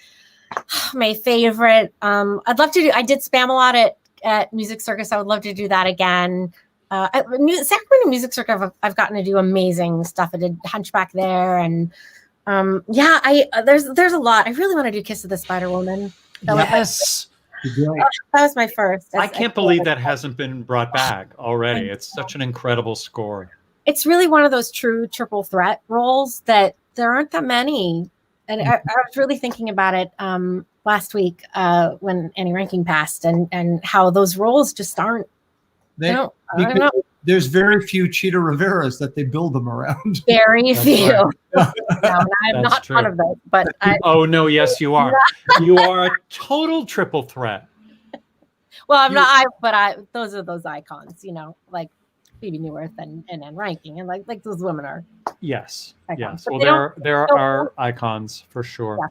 my favorite. I'd love to do. I did Spamalot at Music Circus. I would love to do that again. Sacramento Music Circus, I've gotten to do amazing stuff. I did Hunchback there, and there's a lot. I really want to do Kiss of the Spider Woman. Yes. That was my first. I can't believe that hasn't been brought back already. It's such an incredible score. It's really one of those true triple threat roles that there aren't that many. And I was really thinking about it last week when Annie Ranking passed, and how those roles just aren't. I don't know. There's very few Cheetah Riveras that they build them around. Very few. Right. No, I'm not one of those. But oh no, yes, you are. You are a total triple threat. Well, I'm not. Those are those icons, like Phoebe Newirth and Anne Ranking, and like those women are. Yes. Icons. Yes. But Well, there are icons for sure. Yeah.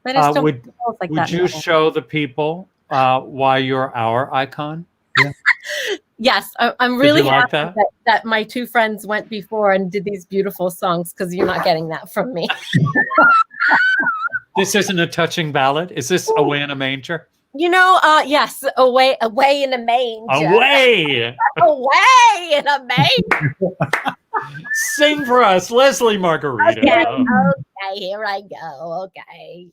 But I just don't would like would that you show the people why you're our icon? Yeah. Yes, I'm really like happy that my two friends went before and did these beautiful songs, because you're not getting that from me. This isn't a touching ballad. Is this Away in a Manger? Yes, away in a manger. Away! Away in a manger. Sing for us, Lesli Margherita. Okay, here I go. Okay.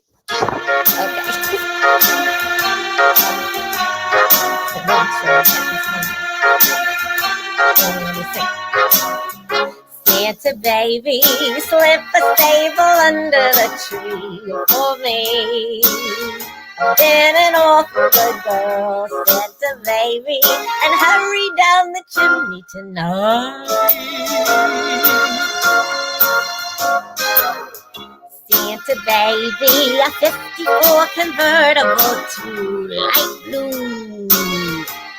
Santa baby, slip a sable under the tree for me. I've been an awful good girl, Santa baby, and hurry down the chimney tonight. Santa baby, a 54 convertible to light blue.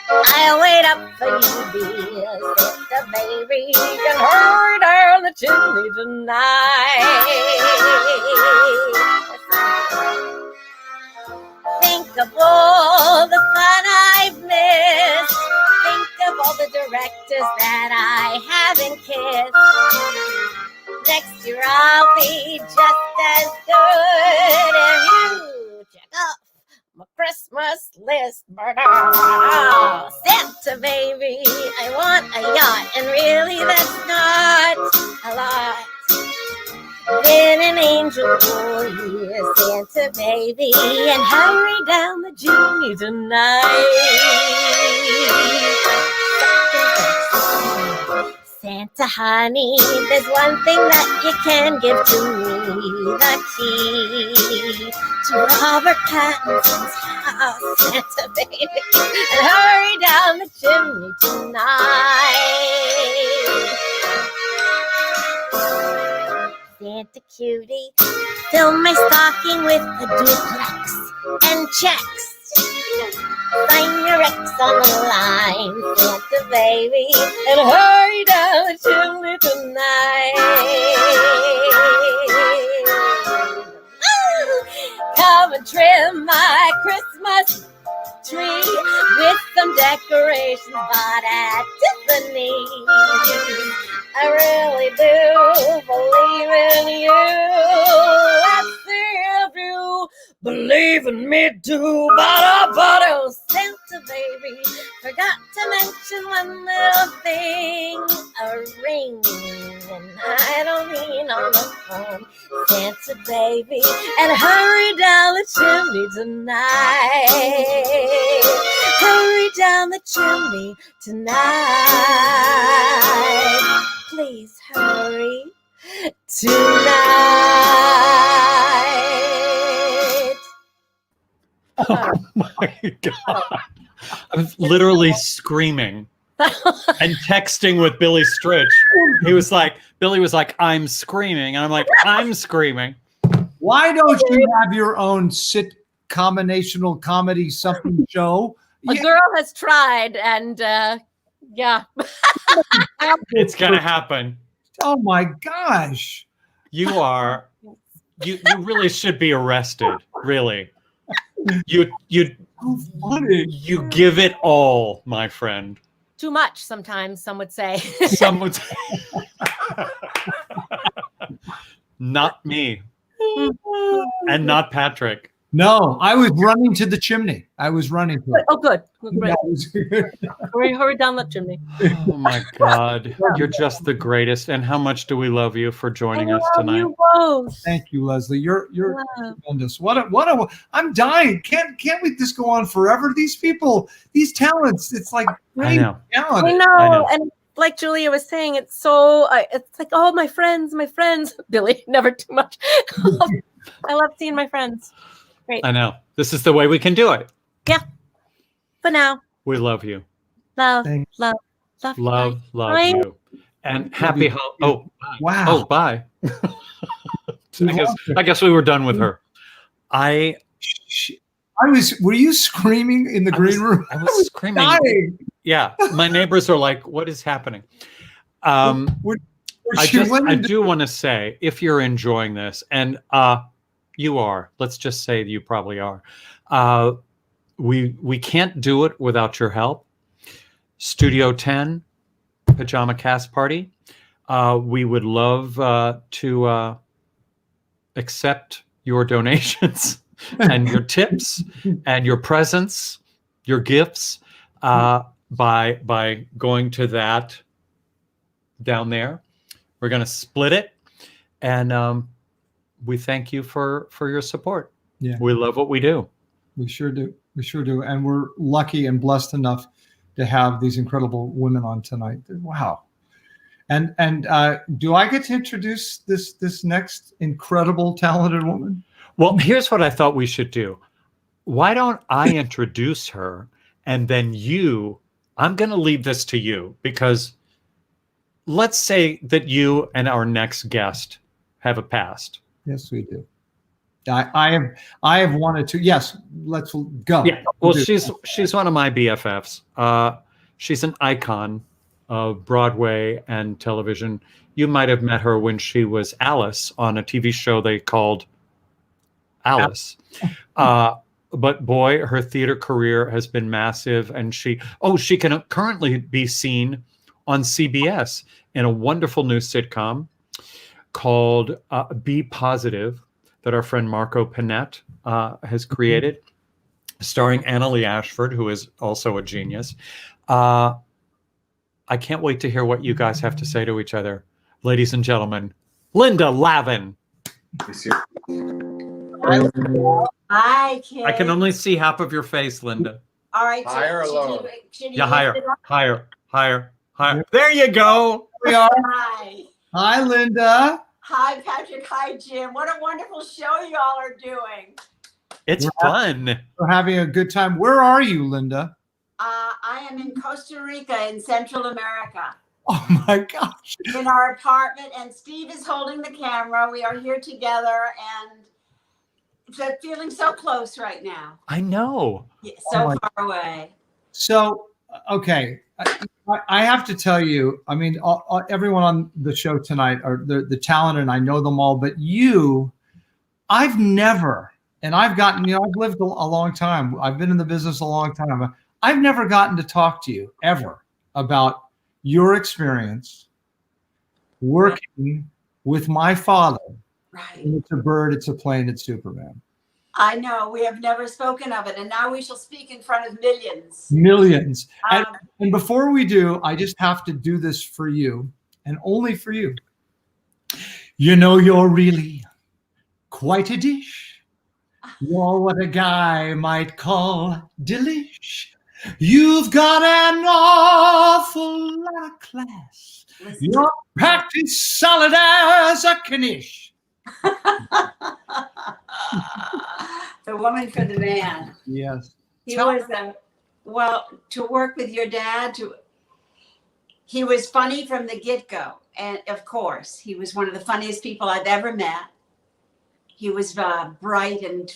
I'll wait up for you, dear Santa baby, and hurry down the chimney tonight. Think of all the fun I've missed. Think of all the directors that I haven't kissed. Next year I'll be just as good if you check off my Christmas list. Oh, Santa baby, I want a yacht, and really that's not a lot. Been an angel for years, Santa baby, and hurry down the chimney tonight. Santa honey, there's one thing that you can give to me, the key to Robert Pattinson's house, Santa baby, and hurry down the chimney tonight. Santa cutie, fill my stocking with a duplex and checks. Sign your X on the line, Santa baby, and hurry down the chimney tonight. Come and trim my Christmas tree with some decorations bought at Tiffany's. I really do believe in you. Let's see if you believe in me too. But oh, Santa baby, forgot to mention one little thing, a ring. And I don't mean on the phone, Santa baby, and hurry down the chimney tonight. Hurry down the chimney tonight. Please hurry tonight. Oh my God. I'm literally screaming and texting with Billy Stritch. Billy was like, I'm screaming. And I'm like, I'm screaming. Why don't you have your own combinational comedy something show? A girl has tried, and yeah. It's going to happen. Oh my gosh. You really should be arrested. Really. You funny. You give it all, my friend. Too much sometimes, some would say. Some would say. Not me. And not Patrick. No, I was running to the chimney. I was running to it. Oh, good. Yeah, I was- Hurry down that chimney. Oh my God. You're just the greatest. And how much do we love you for joining us tonight? You both. Thank you, Leslie. You're tremendous. What a I'm dying. Can't we just go on forever? These people, these talents, it's like I know. talent. I know. And like Julia was saying, it's so, it's like, oh, my friends. Billy, never too much. I love seeing my friends. Great. I know. This is the way we can do it. Yeah. For now. We love you. Love Thanks. you. Love Bye. you. And happy Oh, Wow. oh, bye. I guess we were done with her. Were you screaming in the green room? I was screaming. Dying. Yeah. My neighbors are like, what is happening? I do want to say, if you're enjoying this, and you are, let's just say you probably are, we can't do it without your help. Studio 10, Pajama Cast Party. We would love to accept your donations and your tips and your presents, your gifts, by going to that down there. We're going to split it, and we thank you for your support. Yeah, we love what we do. We sure do. We sure do. And we're lucky and blessed enough to have these incredible women on tonight. Wow. And do I get to introduce this next incredible, talented woman? Well, here's what I thought we should do. Why don't I introduce her, and then I'm going to leave this to you, because let's say that you and our next guest have a past. Yes, we do. I have wanted to. Yes, let's go. Yeah. Well, she's one of my BFFs. She's an icon of Broadway and television. You might have met her when she was Alice on a TV show they called Alice. But boy, her theater career has been massive, and she can currently be seen on CBS in a wonderful new sitcom called Be Positive, that our friend Marco Panett has created, starring Annalee Ashford, who is also a genius. I can't wait to hear what you guys have to say to each other. Ladies and gentlemen, Linda Lavin. Hi, Kate. I can only see half of your face, Linda. All right. Higher or lower? Yeah, higher. There you go. We are. Hi. Hi, Linda. Hi, Patrick. Hi, Jim. What a wonderful show y'all are doing. It's fun. We're having a good time. Where are you, Linda? I am in Costa Rica in Central America. Oh my gosh. In our apartment, and Steve is holding the camera. We are here together and feeling so close right now. I know. Yeah, so far away. So, okay. I have to tell you, I mean, everyone on the show tonight are the talent, and I know them all, but I've never, and I've gotten, I've lived a long time. I've been in the business a long time. I've never gotten to talk to you ever about your experience working with my father. Right. It's a bird, it's a plane, it's Superman. I know. We have never spoken of it, and now we shall speak in front of millions. Millions. And before we do, I just have to do this for you, and only for you. You know, you're really quite a dish. You're what a guy might call delish. You've got an awful lot of class. You're practiced solid as a knish. The woman for the man. Yes. He was to work with your dad. He was funny from the get-go, and of course, he was one of the funniest people I've ever met. He was bright and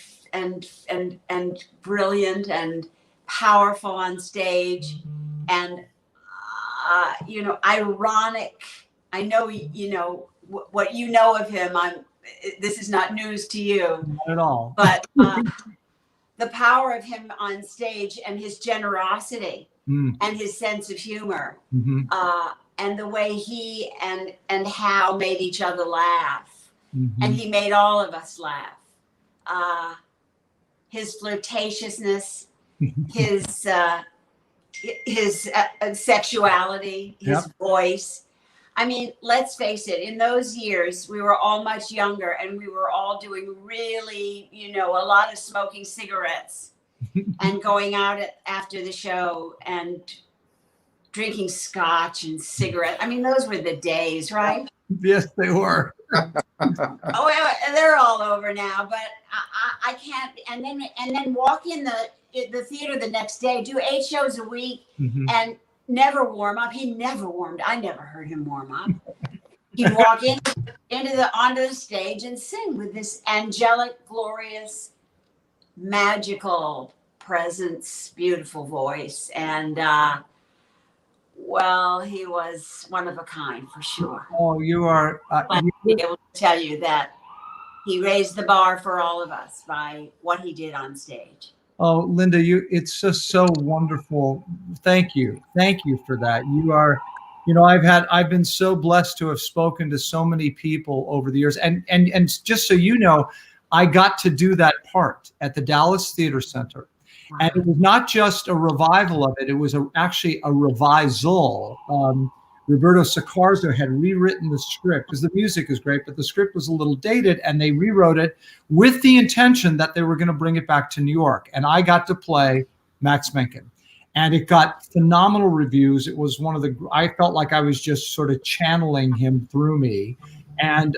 brilliant and powerful on stage, and ironic. I know what you know of him. This is not news to you. Not at all. But the power of him on stage, and his generosity and his sense of humor, and the way he and Hal made each other laugh. and he made all of us laugh. His flirtatiousness, his sexuality, his voice. I mean, let's face it, in those years, we were all much younger and we were all doing really, a lot of smoking cigarettes and going out after the show and drinking scotch and cigarette. I mean, those were the days, right? Yes, they were. Oh, they're all over now, but I can't. And then walk in the theater the next day, do 8 shows a week, and never warm up. He never warmed. I never heard him warm up. He'd walk onto the stage and sing with this angelic, glorious, magical presence, beautiful voice, and he was one of a kind for sure. Oh, you are. I'll be able to tell you that he raised the bar for all of us by what he did on stage. Oh, Linda, it's just so wonderful. Thank you for that. You are, I've been so blessed to have spoken to so many people over the years, and just so you know, I got to do that part at the Dallas Theater Center. And it was not just a revival of it. It was actually a revisal. Roberto Saccarzo had rewritten the script because the music is great, but the script was a little dated, and they rewrote it with the intention that they were going to bring it back to New York. And I got to play Max Menken, and it got phenomenal reviews. It was I felt like I was just sort of channeling him through me. And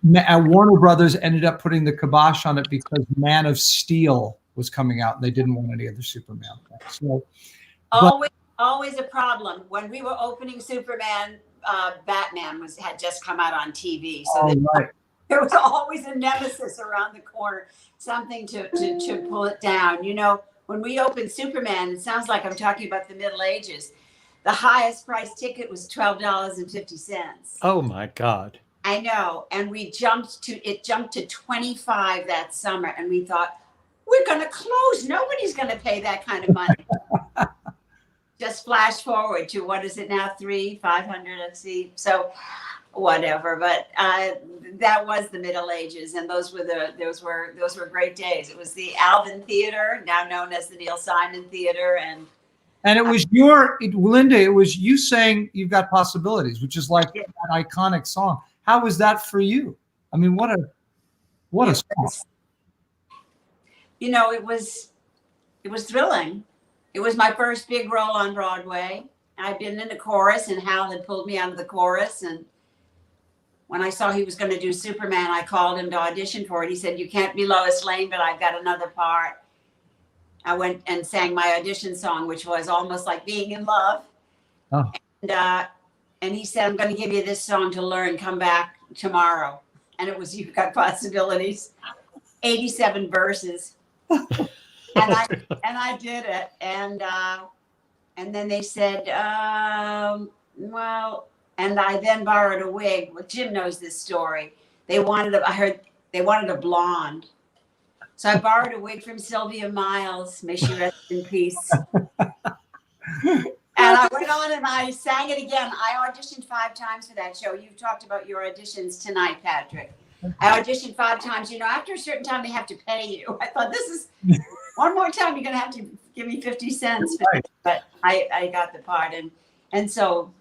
Warner Brothers ended up putting the kibosh on it because Man of Steel was coming out, and they didn't want any other Superman. So, always a problem. When we were opening Superman, Batman had just come out on TV, so there was always a nemesis around the corner, something to pull it down. When we opened Superman, it sounds like I'm talking about the Middle Ages. The highest price ticket was $12.50. Oh my God! I know, and it jumped to 25 that summer, and we thought, we're going to close. Nobody's going to pay that kind of money. Just flash forward to what is it now? 500. Let's see. So, whatever. But that was the Middle Ages, and those were great days. It was the Lavin Theater, now known as the Neil Simon Theater, and it was Linda. It was you saying "You've Got Possibilities," which is like that iconic song. How was that for you? I mean, what a song. It was thrilling. It was my first big role on Broadway. I'd been in the chorus, and Hal had pulled me out of the chorus. And when I saw he was going to do Superman, I called him to audition for it. He said, "You can't be Lois Lane, but I've got another part." I went and sang my audition song, which was Almost Like Being in Love. Oh. And he said, "I'm going to give you this song to learn. Come back tomorrow." And it was You've Got Possibilities, 87 verses. and I did it, and then they said, and I then borrowed a wig. Well, Jim knows this story. They wanted a blonde, so I borrowed a wig from Sylvia Miles. May she rest in peace. And I went on and I sang it again. I auditioned 5 times for that show. You've talked about your auditions tonight, Patrick. I auditioned 5 times. After a certain time, they have to pay you. I thought, this is one more time, you're going to have to give me 50 cents. But I got the part. And so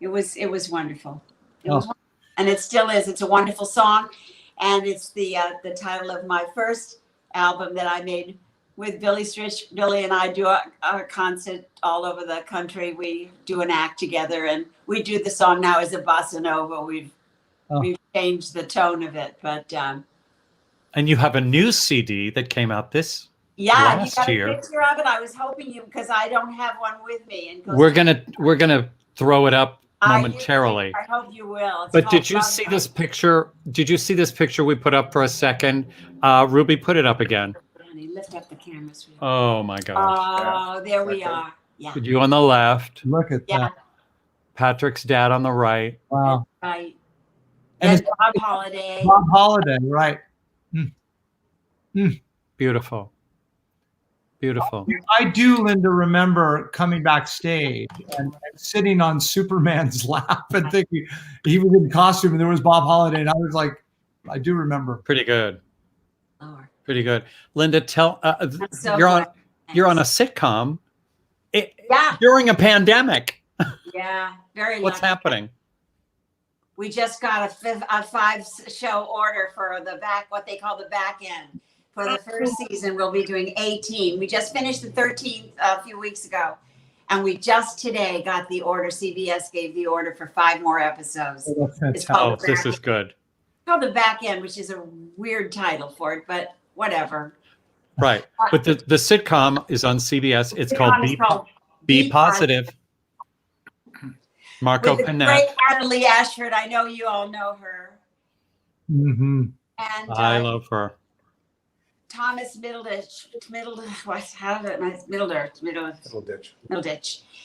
it was wonderful. And it still is. It's a wonderful song. And it's the title of my first album that I made with Billy Stritch. Billy and I do our concert all over the country. We do an act together, and we do the song now as a bossa nova. We've changed the tone of it, but and you have a new CD that came out last you got year. A picture of it. I was hoping you, because I don't have one with me. And we're gonna throw it up momentarily. I hope you will. But did you see this picture? Did you see this picture we put up for a second? Ruby, put it up again. Lift up the cameras. Oh my gosh! Oh, there we are. Yeah. You on the left. Look at that. Patrick's dad on the right. Wow. Right. And it's Bob Holiday. Bob Holiday, right? Beautiful. Beautiful. I do, Linda, remember coming backstage and sitting on Superman's lap and thinking he was in costume and there was Bob Holliday. And I was like, I do remember. Pretty good. Lord. Pretty good. Linda, tell so you're on glad. you're on a sitcom Yeah. during a pandemic. Yeah, very What's lucky. happening? We just got a 5-show order for what they call the back end. For the first season, we'll be doing 18. We just finished the 13th a few weeks ago. And we just today got the order. CBS gave the order for 5 more episodes. Oh, that's It's called Oh, this is good. It's called The Back End, which is a weird title for it, but whatever. Right. But the sitcom is on CBS. It's called It's called Be Positive. Marco with the Panett. great Natalie Ashford. I know you all know her. Mm-hmm. And I love her. Thomas Middleditch.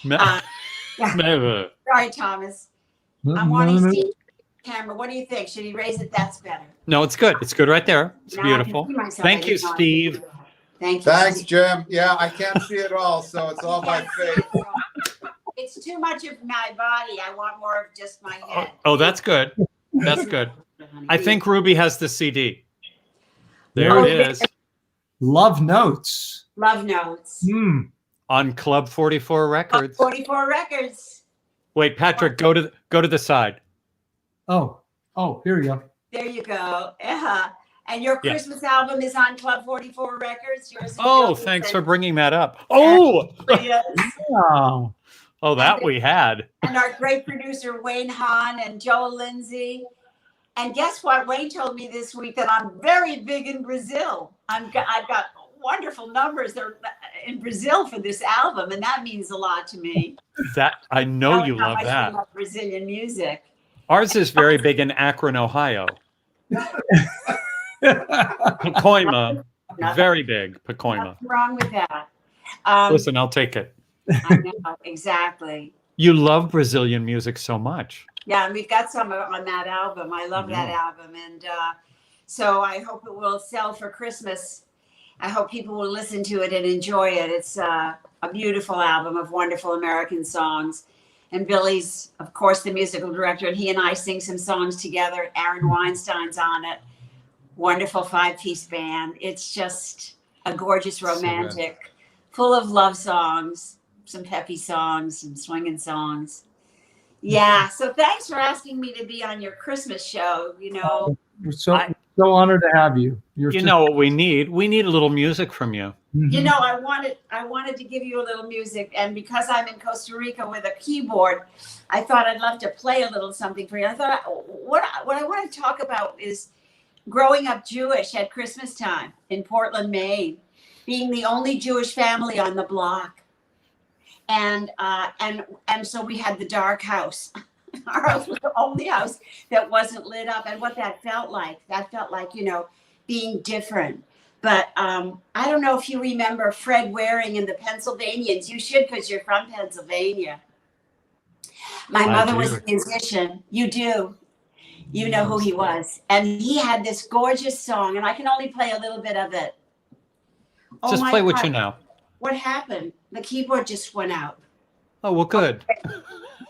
Yeah. Sorry, Thomas. I'm wanting to see camera. What do you think? Should he raise it? That's better. No, it's good. It's good right there. It's Now I can beautiful. see myself. Thank I you, didn't know I could Steve. do that. Thank you. Thanks, Jim. Yeah, I can't see it all, so it's all by faith. It's too much of my body. I want more of just my head. Oh, that's good. That's good. I think Ruby has the CD. There Oh, it is. Love Notes. Love Notes. Hmm. On Club 44 Records. 44 Records. Wait, Patrick, go to the side. Oh, here we go. There you go. And your Yeah. Christmas album is on Club 44 Records. Yours and Oh, Joe's thanks and for bringing that up. Oh, Leah's. Oh, oh, that we had. And our great producer Wayne Hahn and Joel Lindsay. And guess what? Wayne told me this week that I'm very big in Brazil. I've got wonderful numbers there in Brazil for this album, and that means a lot to me. That I know you How love much I that. love Brazilian music. Ours is very big in Akron, Ohio. Pacoima, very big. Pacoima. Nothing wrong with that. Listen, I'll take it. I know, exactly. You love Brazilian music so much. Yeah, and we've got some on that album. I love that album. And so I hope it will sell for Christmas. I hope people will listen to it and enjoy it. It's a beautiful album of wonderful American songs. And Billy's, of course, the musical director, and he and I sing some songs together. Aaron Weinstein's on it. Wonderful 5-piece band. It's just a gorgeous romantic, full of love songs, some peppy songs, some swinging songs. Yeah. So thanks for asking me to be on your Christmas show. You know, we're so honored to have you. You know what we need? We need a little music from you. you know, I wanted to give you a little music, and because I'm in Costa Rica with a keyboard, I thought I'd love to play a little something for you. I thought what I want to talk about is growing up Jewish at Christmas time in Portland, Maine, being the only Jewish family on the block. And so we had the dark house. Our house was the only house that wasn't lit up. And what that felt like, you know, being different. But I don't know if you remember Fred Waring and the Pennsylvanians. You should, because you're from Pennsylvania. My mother was a musician. You do. You know who he was. And he had this gorgeous song, and I can only play a little bit of it. Oh, Just play what you know. What happened? The keyboard just went out. Oh, well, good.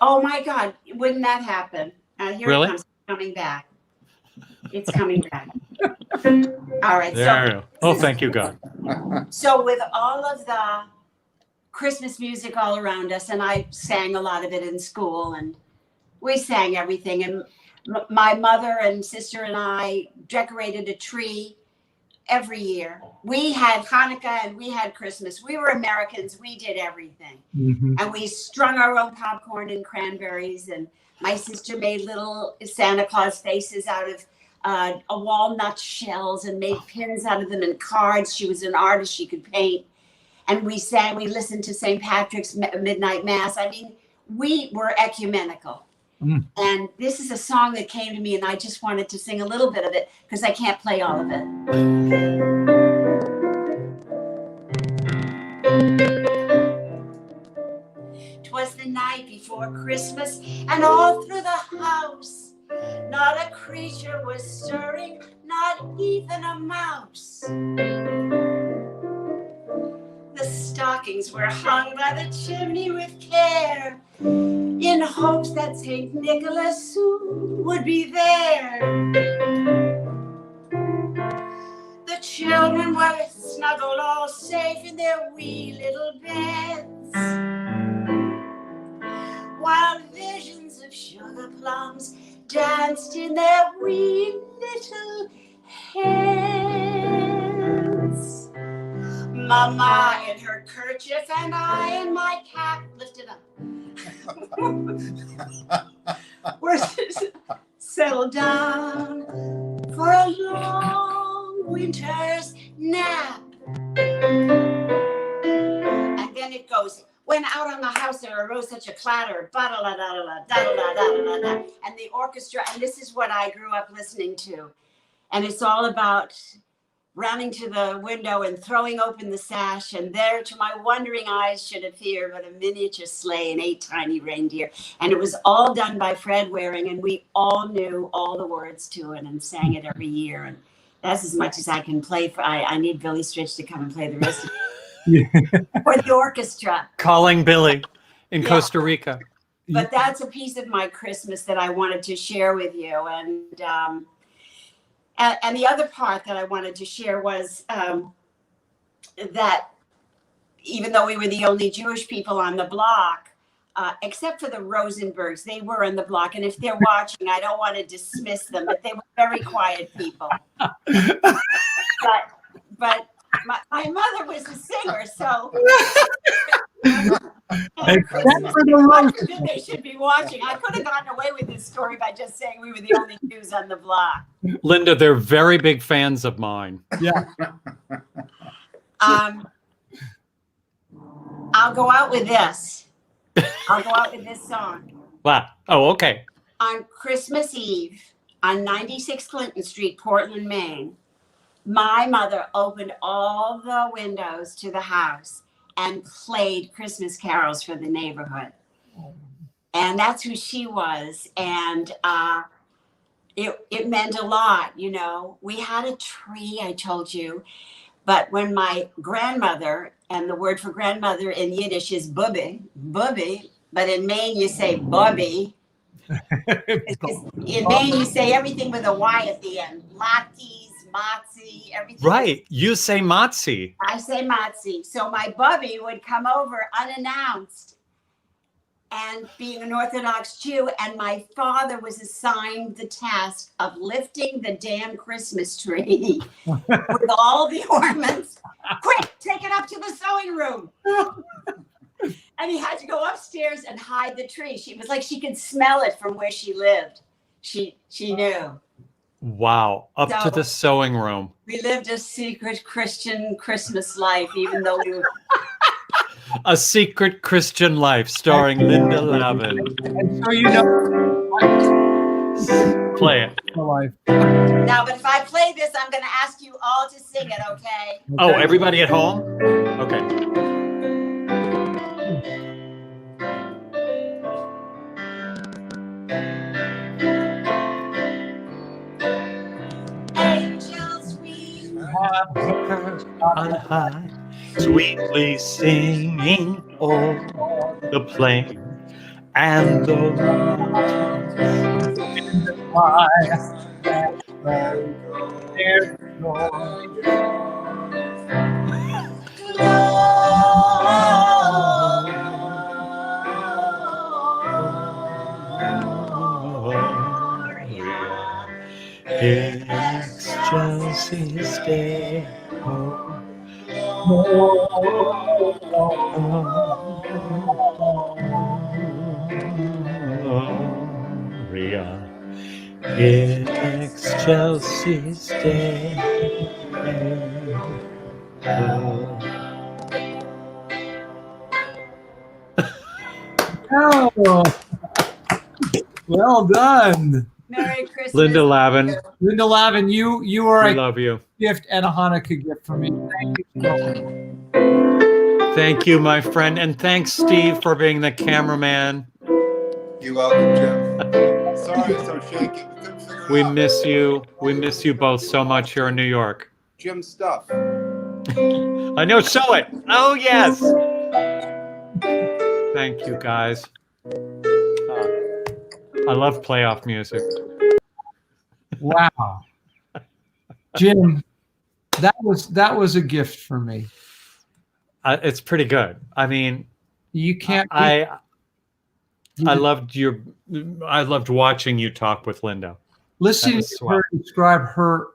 Oh my God, wouldn't that happen? Here Really? it comes, coming back. It's coming back. All right. There. Oh, thank you, God. So with all of the Christmas music all around us, and I sang a lot of it in school, and we sang everything. And my mother and sister and I decorated a tree every year. We had Hanukkah and we had Christmas. We were Americans. We did everything. Mm-hmm. And we strung our own popcorn and cranberries. And my sister made little Santa Claus faces out of walnut shells and made pins out of them and cards. She was an artist. She could paint. And we sang, we listened to St. Patrick's Midnight Mass. I mean, we were ecumenical. Mm. And this is a song that came to me, and I just wanted to sing a little bit of it because I can't play all of it. 'Twas the night before Christmas, and all through the house, not a creature was stirring, not even a mouse. The stockings were hung by the chimney with care, in hopes that St. Nicholas soon would be there. The children were snuggled all safe in their wee little beds, while visions of sugar plums danced in their wee little heads. Mama in her kerchief and I in my cap lifted up. We're settled down for a long winter's nap. And then it goes, when out on the house there arose such a clatter, ba-da-la-da-da-la, and the orchestra, and this is what I grew up listening to. And it's all about running to the window and throwing open the sash, and there to my wondering eyes should appear but a miniature sleigh and 8 tiny reindeer. And it was all done by Fred Waring, and we all knew all the words to it and sang it every year. And that's as much as I can play. I need Billy Stritch to come and play the rest of it. For the orchestra. Calling Billy in Costa Rica. But that's a piece of my Christmas that I wanted to share with you. And the other part that I wanted to share was that even though we were the only Jewish people on the block, except for the Rosenbergs, they were on the block. And if they're watching, I don't want to dismiss them, but they were very quiet people. But my mother was a singer, so they should be watching. I could have gotten away with this story by just saying we were the only Jews on the block. Linda, they're very big fans of mine. Yeah. I'll go out with this. I'll go out with this song. Wow. Oh, okay. On Christmas Eve, on 96 Clinton Street, Portland, Maine, my mother opened all the windows to the house and played Christmas carols for the neighborhood. And that's who she was. And it meant a lot, you know. We had a tree, I told you. But when my grandmother, and the word for grandmother in Yiddish is bubby, but in Maine you say bubby. In Maine you say everything with a Y at the end. Latkes, matzi, everything. Right. You say matzi. I say matzi. So my bubby would come over unannounced, and being an Orthodox Jew, and my father was assigned the task of lifting the damn Christmas tree with all the ornaments. Quick, take it up to the sewing room. And he had to go upstairs and hide the tree. She was like, she could smell it from where she lived. She knew. Wow. Up to the sewing room. We lived a secret Christian Christmas life, even though we were... A Secret Christian Life, starring Linda Lavin. And so you know, Play it. Now, but if I play this, I'm going to ask you all to sing it, okay? Oh, everybody at home? Okay. Angels, we On high, sweetly singing o'er the plain and the excelsis Deo. Gloria in excelsis Deo. Oh, well done. Merry Christmas. Linda Lavin, Linda Lavin, you are we a love you. gift and a Hanukkah gift for me. Thank you so much. Thank you, my friend. And thanks, Steve, for being the cameraman. You're welcome, Jim. Sorry it's so shaky. We couldn't figure it We out. miss you. We miss you both so much here in New York. Jim's stuff. I know. Show it. Oh, yes. Thank you, guys. I love playoff music. Wow. Jim, that was a gift for me. It's pretty good. I mean, You can't. I loved watching you talk with Linda. Listening to her describe her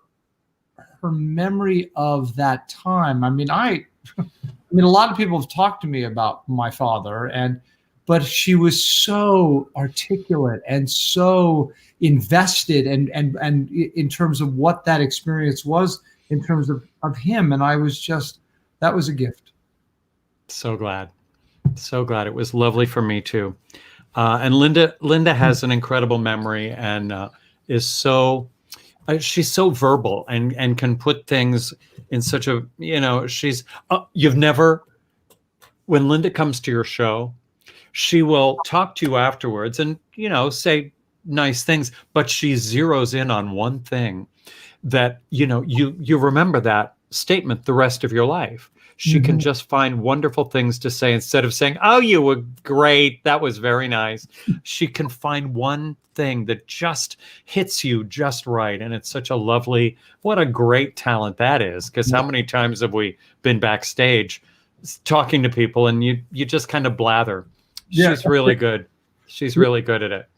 memory of that time. I mean, a lot of people have talked to me about my father, but she was so articulate and so invested and in terms of what that experience was in terms of him. And that was a gift. So glad. So glad. It was lovely for me too. And Linda has an incredible memory and is so, she's so verbal and can put things in such a, when Linda comes to your show, she will talk to you afterwards and, say nice things, but she zeroes in on one thing that, you remember that statement the rest of your life. She can just find wonderful things to say instead of saying, oh, you were great. That was very nice. She can find one thing that just hits you just right. And it's such a lovely, what a great talent that is. Because how many times have we been backstage talking to people and you just kind of blather. She's really good. She's really good at it.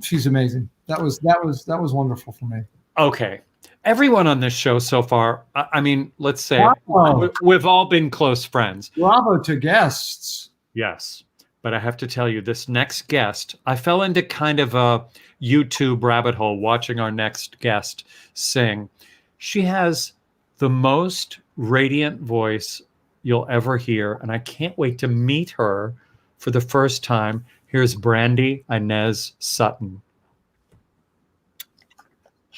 She's amazing. That was wonderful for me. Okay. Everyone on this show so far, I mean, let's say we've all been close friends. Bravo to guests. Yes. But I have to tell you, this next guest, I fell into kind of a YouTube rabbit hole watching our next guest sing. She has the most radiant voice you'll ever hear, and I can't wait to meet her for the first time. Here's Brandie Inez Sutton.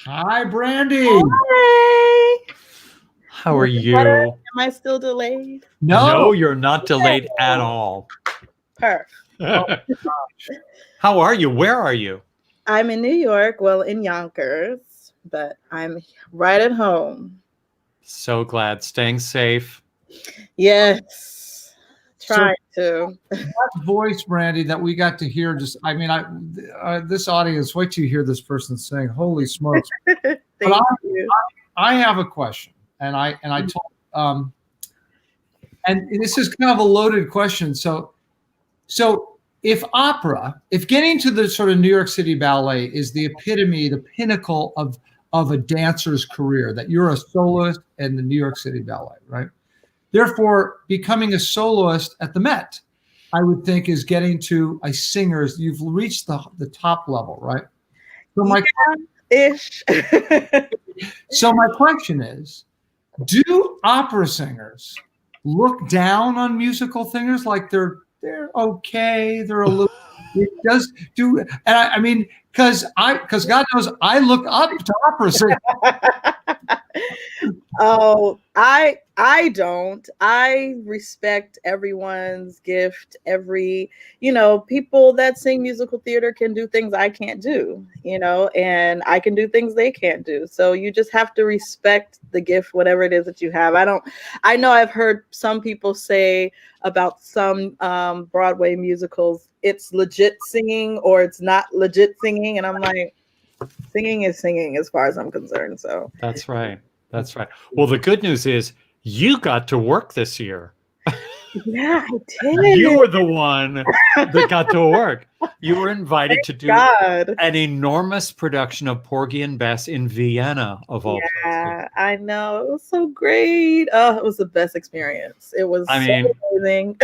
Hi, Brandie. Hi. How are you? Am I still delayed? No, you're not delayed at all. Perfect. How are you? Where are you? I'm in New York, well, in Yonkers, but I'm right at home. So glad. Staying safe. Yes. Trying to. That voice, Brandie, that we got to hear, this audience, wait till you hear this person sing. Holy smokes. Thank you. I have a question, and I told, and this is kind of a loaded question. So if getting to the sort of New York City Ballet is the epitome, the pinnacle of a dancer's career, that you're a soloist in the New York City Ballet, right? Therefore, becoming a soloist at the Met, I would think, is getting to a singer's. You've reached the top level, right? So So my question is, do opera singers look down on musical singers like they're okay? They're a little. It does do, and I mean, because God knows I look up to opera singers. Oh, I don't. I respect everyone's gift. People that sing musical theater can do things I can't do, and I can do things they can't do. So you just have to respect the gift, whatever it is that you have. I know I've heard some people say about some Broadway musicals, it's legit singing or it's not legit singing. And I'm like, singing is singing as far as I'm concerned. So that's right. That's right. Well, the good news is you got to work this year. Yeah, I did. You were the one that got to work. You were invited to do an enormous production of Porgy and Bess in Vienna, of all places. Yeah, I know. It was so great. Oh, it was the best experience. It was amazing.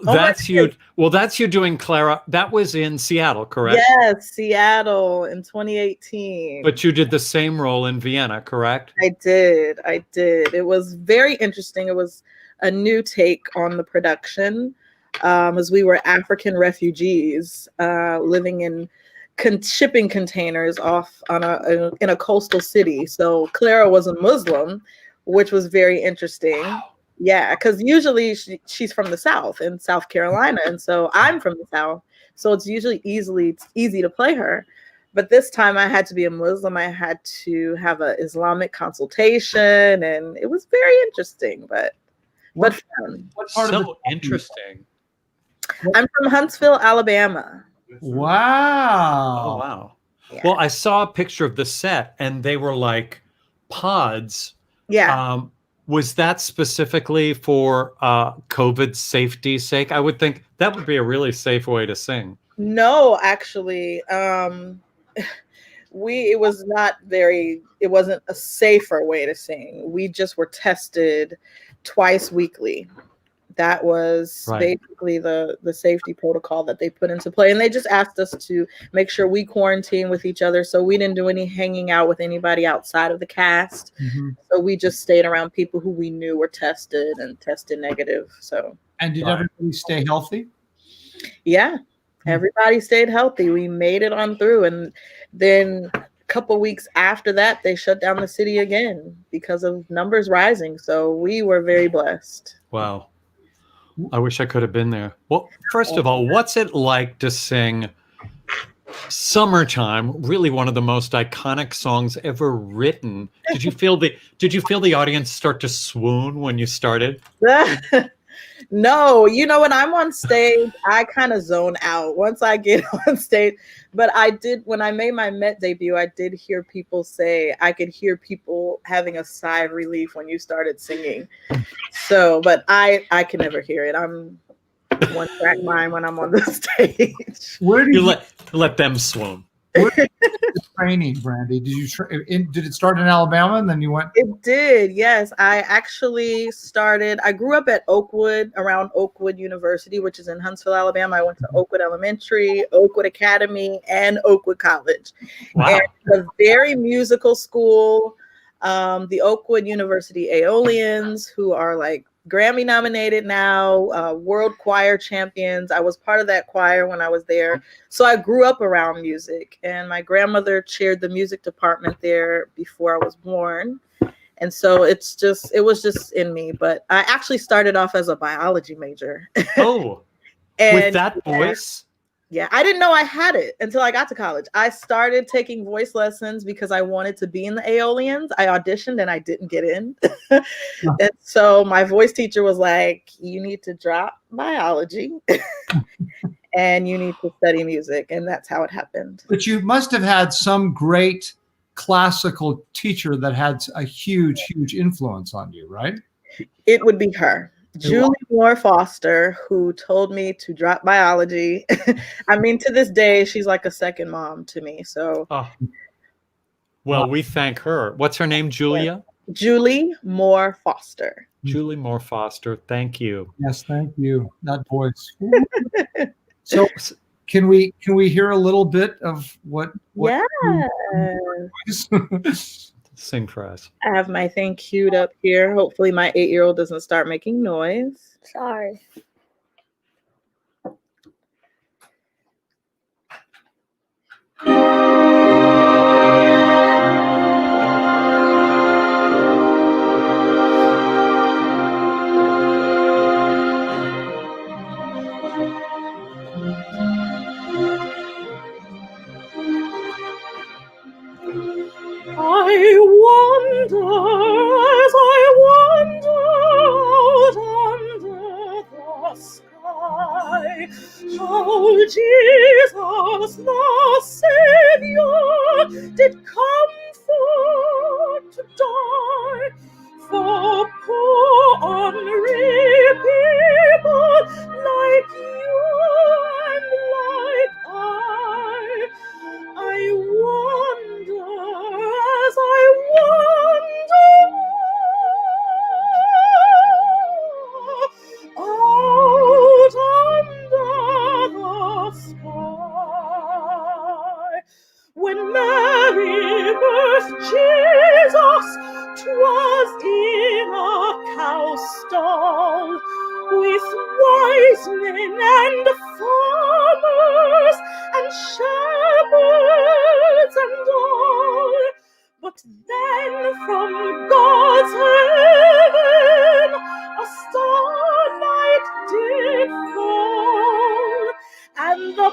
That's you. Well, that's you doing Clara. That was in Seattle, correct? Yes, Seattle in 2018. But you did the same role in Vienna, correct? I did. It was very interesting. It was a new take on the production, as we were African refugees living in shipping containers off in a coastal city. So Clara was a Muslim, which was very interesting. Wow. Yeah, because usually she's from the South in South Carolina, and so I'm from the South. So it's usually easy to play her. But this time I had to be a Muslim. I had to have an Islamic consultation, and it was very interesting, but fun. What part of So interesting. I'm from Huntsville, Alabama. Wow. Oh, wow. Yeah. Well, I saw a picture of the set, and they were like pods. Yeah. Was that specifically for COVID safety sake? I would think that would be a really safe way to sing. No, actually, it wasn't a safer way to sing. We just were tested twice weekly. That was basically the safety protocol that they put into play. And they just asked us to make sure we quarantine with each other. So we didn't do any hanging out with anybody outside of the cast. Mm-hmm. So we just stayed around people who we knew were tested and tested negative. So. And did everybody stay healthy? Yeah, everybody stayed healthy. We made it on through. And then a couple weeks after that, they shut down the city again because of numbers rising. So we were very blessed. Wow. I wish I could have been there. Well, first of all, what's it like to sing Summertime, really one of the most iconic songs ever written? Did you feel the audience start to swoon when you started? No, when I'm on stage, I kind of zone out once I get on stage. But I did, when I made my Met debut, I did hear people say, I could hear people having a sigh of relief when you started singing. So, but I can never hear it. I'm one track mind when I'm on the stage. Where do you let them swoon? Training, Brandie? Did it start in Alabama and then you went? It did, yes. I grew up at around Oakwood University, which is in Huntsville, Alabama. I went to Oakwood Elementary, Oakwood Academy, and Oakwood College. Wow. And it's a very musical school. The Oakwood University Aeolians, who are like Grammy nominated now, world choir champions. I was part of that choir when I was there. So I grew up around music, and my grandmother chaired the music department there before I was born. And so it was just in me, but I actually started off as a biology major. Oh, with that voice? Yeah, I didn't know I had it until I got to college. I started taking voice lessons because I wanted to be in the Aeolians. I auditioned and I didn't get in. And so my voice teacher was like, you need to drop biology and you need to study music. And that's how it happened. But you must have had some great classical teacher that had a huge, huge influence on you, right? It would be her. Julie Moore Foster, who told me to drop biology. I mean, to this day, she's like a second mom to me. So, well, we thank her. What's her name? Julia? Julie Moore Foster. Julie Moore Foster. Thank you. Yes, thank you. That voice. So, can we hear a little bit of what yeah. Sing for us. I have my thing queued up here. Hopefully my 8-year-old doesn't start making noise. Sorry. I wonder as I wander out under the sky, how Jesus the Savior did come for to die for poor unreaped people like you and like I. I wonder as I wander out under the sky. When Mary birthed Jesus, 'twas in a cow stall, with wise men and farmers and shepherds and all. But then from God's heaven a starlight did fall, and the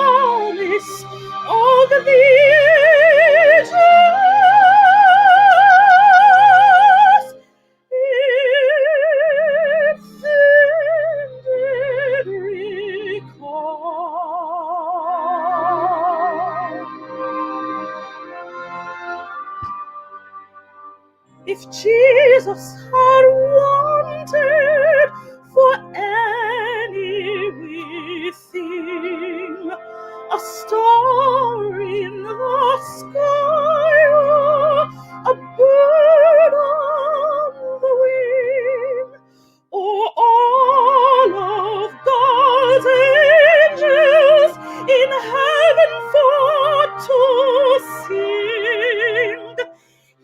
promise of the ages. If then did recall, if Jesus had wanted for any wee thing, a star in the sky, or a bird on the wing, or all of God's angels in heaven for to sing,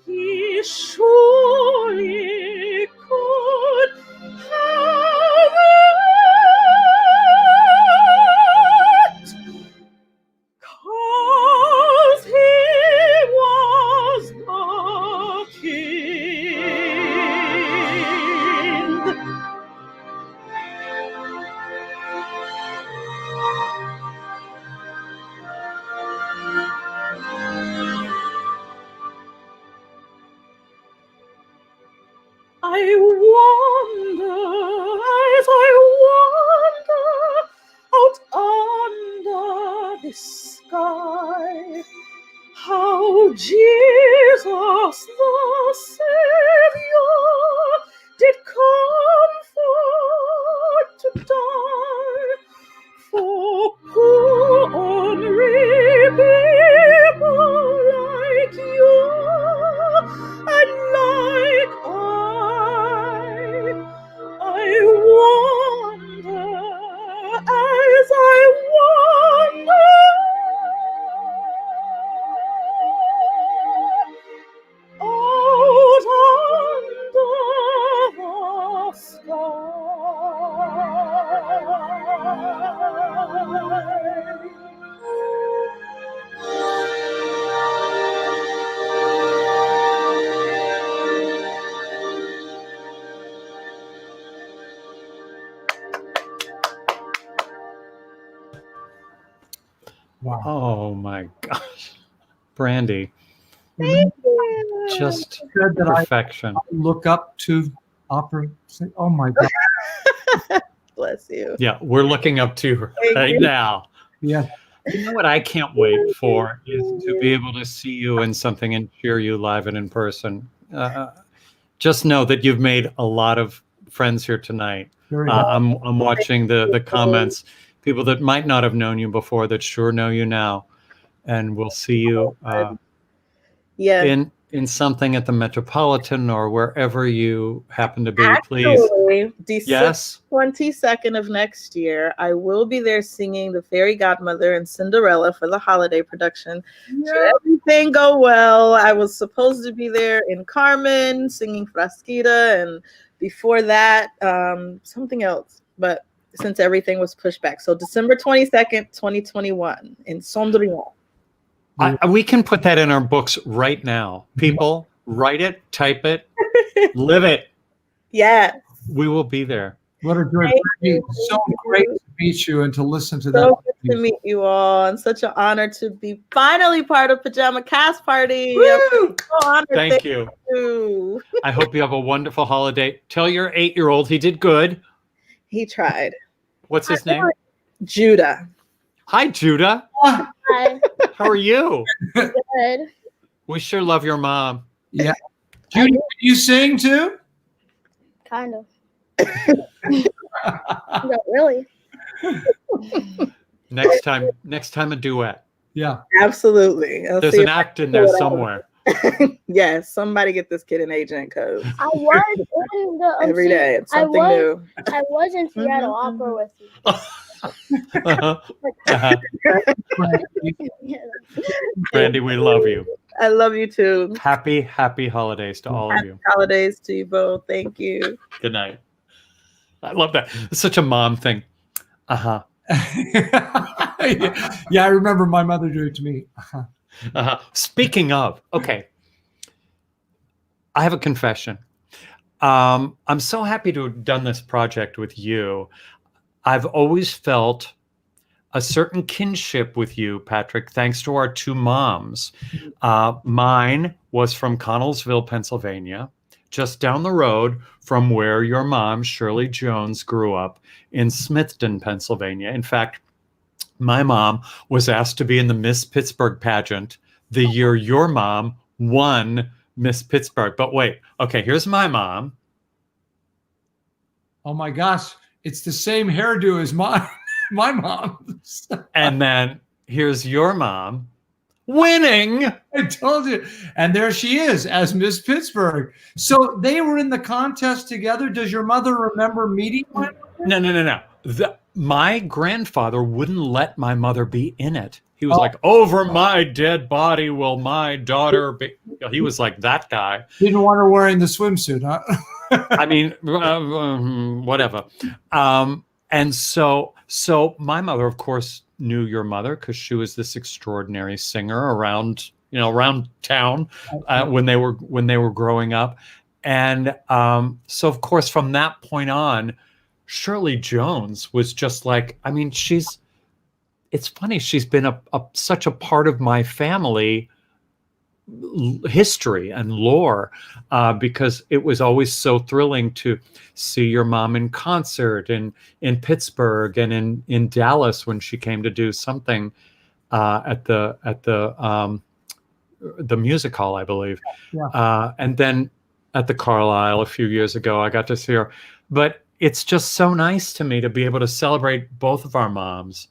he surely could have it, 'cause he was the king. I wonder, as I wander out under this sky, how Jesus the Savior did come for to die for poor unredeemed like you and like I wonder, as I wonder out under the Wow. Oh my gosh. Brandie, Thank you. just Good that I perfection. look up to opera. Oh my God. Bless you. Yeah, we're looking up to her Thank right you. now. Yeah. You know what I can't wait for is to be able to see you in something and cheer you live and in person. Just know that you've made a lot of friends here tonight. Very good. I'm watching the comments. People that might not have known you before that sure know you now, and we'll see you Yeah. in something at the Metropolitan or wherever you happen to be. Please, Actually, December yes. 22nd of next year, I will be there singing The Fairy Godmother and Cinderella for the holiday production. Should everything go well, I was supposed to be there in Carmen singing Frasquita, and before that, something else. But since everything was pushed back, so December 22nd, 2021 in Cendrillon. We can put that in our books right now. People, write it, type it, live it. Yeah. We will be there. What a great, so great to meet you and to listen to So that. good to meet you all, and such an honor to be finally part of Pajama Cast Party. Woo! I'm so honored. Thank you. you. I hope you have a wonderful holiday. Tell your 8-year-old he did good. He tried. What's his name? Judah. Hi, Judah. Hi. How are you? Good. We sure love your mom. Yeah. Judy, can you sing too? Kind of. Not really. Next time a duet. Yeah. Absolutely. I'll There's see an if I act can in there pull it off. somewhere. Yes, somebody get this kid an agent code. I was in the Every day. It's something new. I was in Seattle Opera with you. Brandie, we love you. I love you too. Happy holidays to all of you. Holidays to you both. Thank you. Good night. I love that. It's such a mom thing. Uh-huh. Yeah, I remember my mother doing it to me. Speaking of, okay. I have a confession. I'm so happy to have done this project with you. I've always felt a certain kinship with you, Patrick, thanks to our two moms. Mine was from Connellsville, Pennsylvania, just down the road from where your mom, Shirley Jones, grew up in Smithton, Pennsylvania. In fact, my mom was asked to be in the Miss Pittsburgh pageant the year your mom won Miss Pittsburgh. But wait, okay, here's my mom. Oh my gosh, it's the same hairdo as my mom. And then here's your mom winning. I told you. And there she is as Miss Pittsburgh. So they were in the contest together. Does your mother remember meeting her? No. My grandfather wouldn't let my mother be in it. He was like, over my dead body will my daughter be. He was like that guy. Didn't want her wearing the swimsuit, huh? I mean, whatever. And so my mother, of course, knew your mother because she was this extraordinary singer around town when they were growing up. And so, of course, from that point on, Shirley Jones was just like, I mean, it's funny. She's been such a part of my family history and lore because it was always so thrilling to see your mom in concert in Pittsburgh and in Dallas when she came to do something at the music hall, I believe. Yeah. And then at the Carlisle a few years ago, I got to see her. But it's just so nice to me to be able to celebrate both of our moms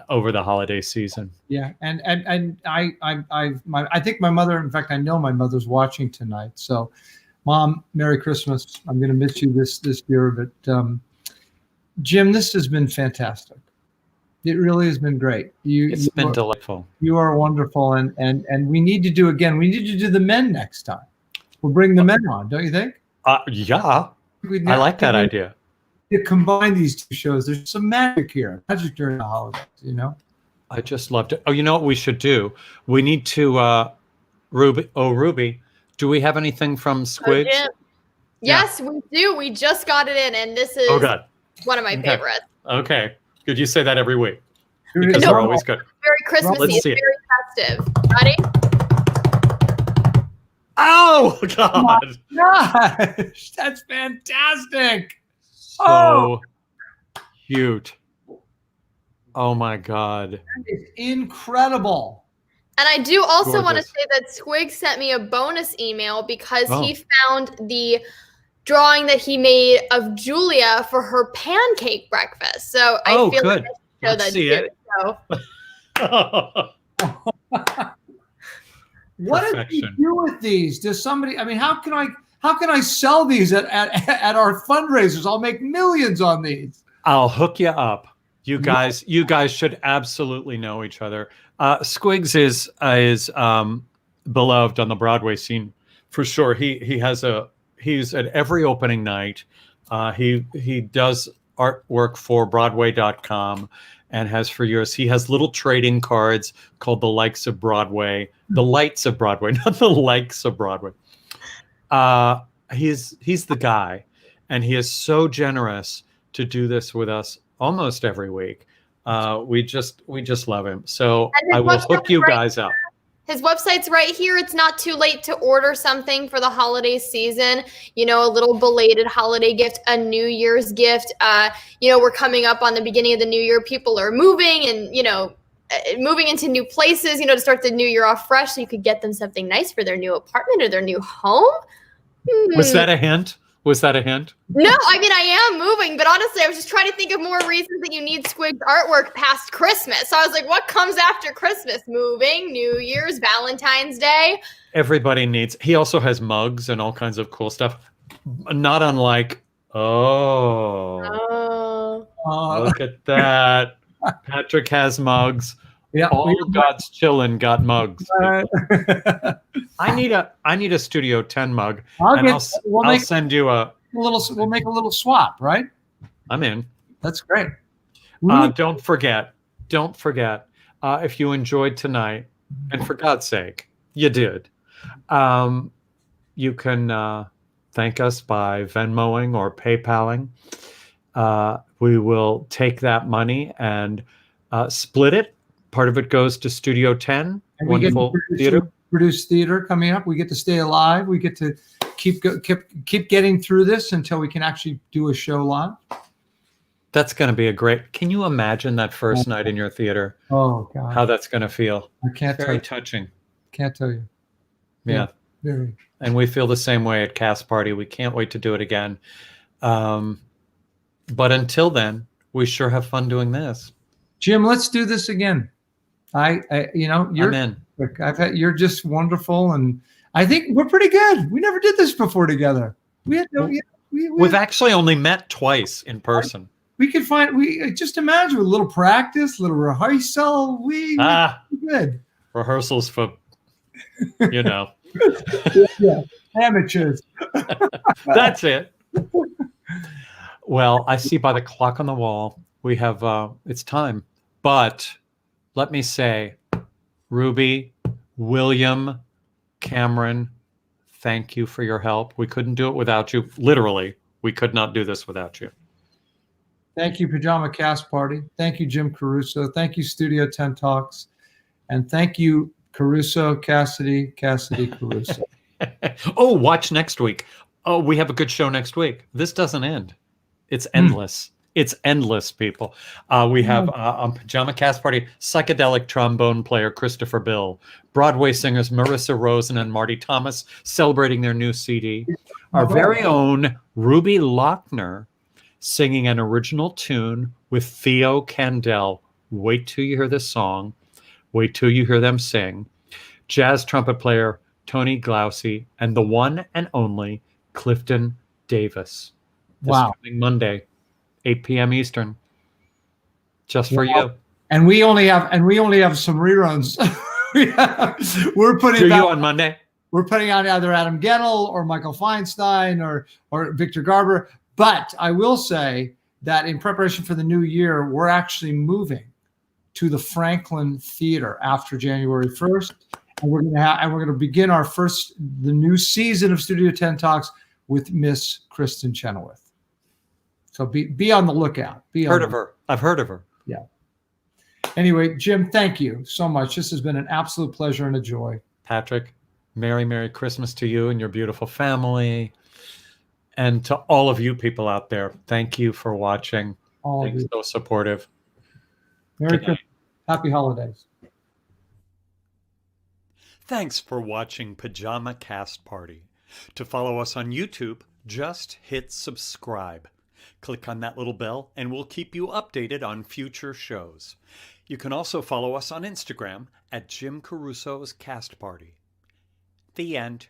over the holiday season. Yeah, and I think my mother. In fact, I know my mother's watching tonight. So, Mom, Merry Christmas. I'm going to miss you this year, but Jim, this has been fantastic. It really has been great. It's been delightful. You are wonderful, and we need to do again. We need to do the men next time. We'll bring the men on, don't you think? Yeah, I like that idea. To combine these two shows, there's some magic here. Magic during the holidays, you know. I just loved it. Oh, you know what we should do? We need to, Ruby, do we have anything from Squigs? Oh, yes, we do. We just got it in, and this is one of my favorites. Okay. Could you say that every week? Because they're always good. Very Christmassy. It's very festive. Ready? Oh, God. Oh my gosh, that's fantastic. So cute. Oh my God. That is incredible. And I do also want to say that Squig sent me a bonus email because he found the drawing that he made of Julia for her pancake breakfast. So I feel like I should show that too. What do you do with these? Does somebody, I mean, how can I sell these at our fundraisers? I'll make millions on these. I'll hook you up. You guys should absolutely know each other. Squigs is beloved on the Broadway scene for sure. He's at every opening night. He does artwork for Broadway.com and has for years. He has little trading cards called the Likes of Broadway, the Lights of Broadway, not the Likes of Broadway. He's the guy, and he is so generous to do this with us almost every week. We just love him. So I will hook you guys up. His website's right here. It's not too late to order something for the holiday season. You know, a little belated holiday gift, a New Year's gift. We're coming up on the beginning of the new year. People are moving and, moving into new places, to start the new year off fresh. So you could get them something nice for their new apartment or their new home. Was that a hint? No, I mean, I am moving, but honestly, I was just trying to think of more reasons that you need Squig's artwork past Christmas. So I was like, what comes after Christmas? Moving, New Year's, Valentine's Day. Everybody needs. He also has mugs and all kinds of cool stuff. Not unlike, look at that. Patrick has mugs. Yeah, all God's chillin' got mugs. I need a Studio 10 mug, I'll send you We'll make a little swap, right? I'm in. That's great. Don't forget. If you enjoyed tonight, and for God's sake, you did. You can thank us by Venmoing or PayPaling. We will take that money and split it. Part of it goes to Studio 10, And we get wonderful to theater. produce theater coming up. We get to stay alive. We get to keep getting through this until we can actually do a show live. That's going to be a great. Can you imagine that first night in your theater? Oh God, How that's going to feel. I can't tell Very you. touching. Can't tell you. Yeah. Very. And we feel the same way at Cast Party. We can't wait to do it again. But until then, we sure have fun doing this. Jim, let's do this again. I'm in. Look, you're just wonderful, and I think we're pretty good. We never did this before together. We've actually only met twice in person. We could just imagine with a little practice, a little rehearsal. We're good. Rehearsals for, Yeah, amateurs. That's it. Well, I see by the clock on the wall, we have, it's time. But let me say, Ruby, William, Cameron, thank you for your help. We couldn't do it without you. Literally, we could not do this without you. Thank you, Pajama Cast Party. Thank you, Jim Caruso. Thank you, Studio 10 Talks. And thank you, Caruso, Cassidy, Caruso. Oh, watch next week. Oh, we have a good show next week. This doesn't end. It's endless. It's endless, people. We have on Pajama Cast Party, psychedelic trombone player Christopher Bill, Broadway singers Marissa Rosen and Marty Thomas celebrating their new CD, our very own Ruby Lochner singing an original tune with Theo Candel. Wait till you hear this song. Wait till you hear them sing. Jazz trumpet player Tony Glousy and the one and only Clifton Davis. This coming Monday, 8 p.m. Eastern. Just for you. And we only have some reruns. We're putting you on Monday. We're putting on either Adam Gettle or Michael Feinstein or Victor Garber. But I will say that in preparation for the new year, we're actually moving to the Franklin Theater after January 1st. And we're going to begin the new season of Studio 10 Talks with Miss Kristen Chenoweth. So be on the lookout. I've heard of her. Yeah. Anyway, Jim, thank you so much. This has been an absolute pleasure and a joy. Patrick, Merry Christmas to you and your beautiful family. And to all of you people out there, thank you for watching. Being so supportive. Merry Christmas. Happy holidays. Thanks for watching Pajama Cast Party. To follow us on YouTube, just hit subscribe. Click on that little bell and we'll keep you updated on future shows. You can also follow us on Instagram at Jim Caruso's Cast Party. The end.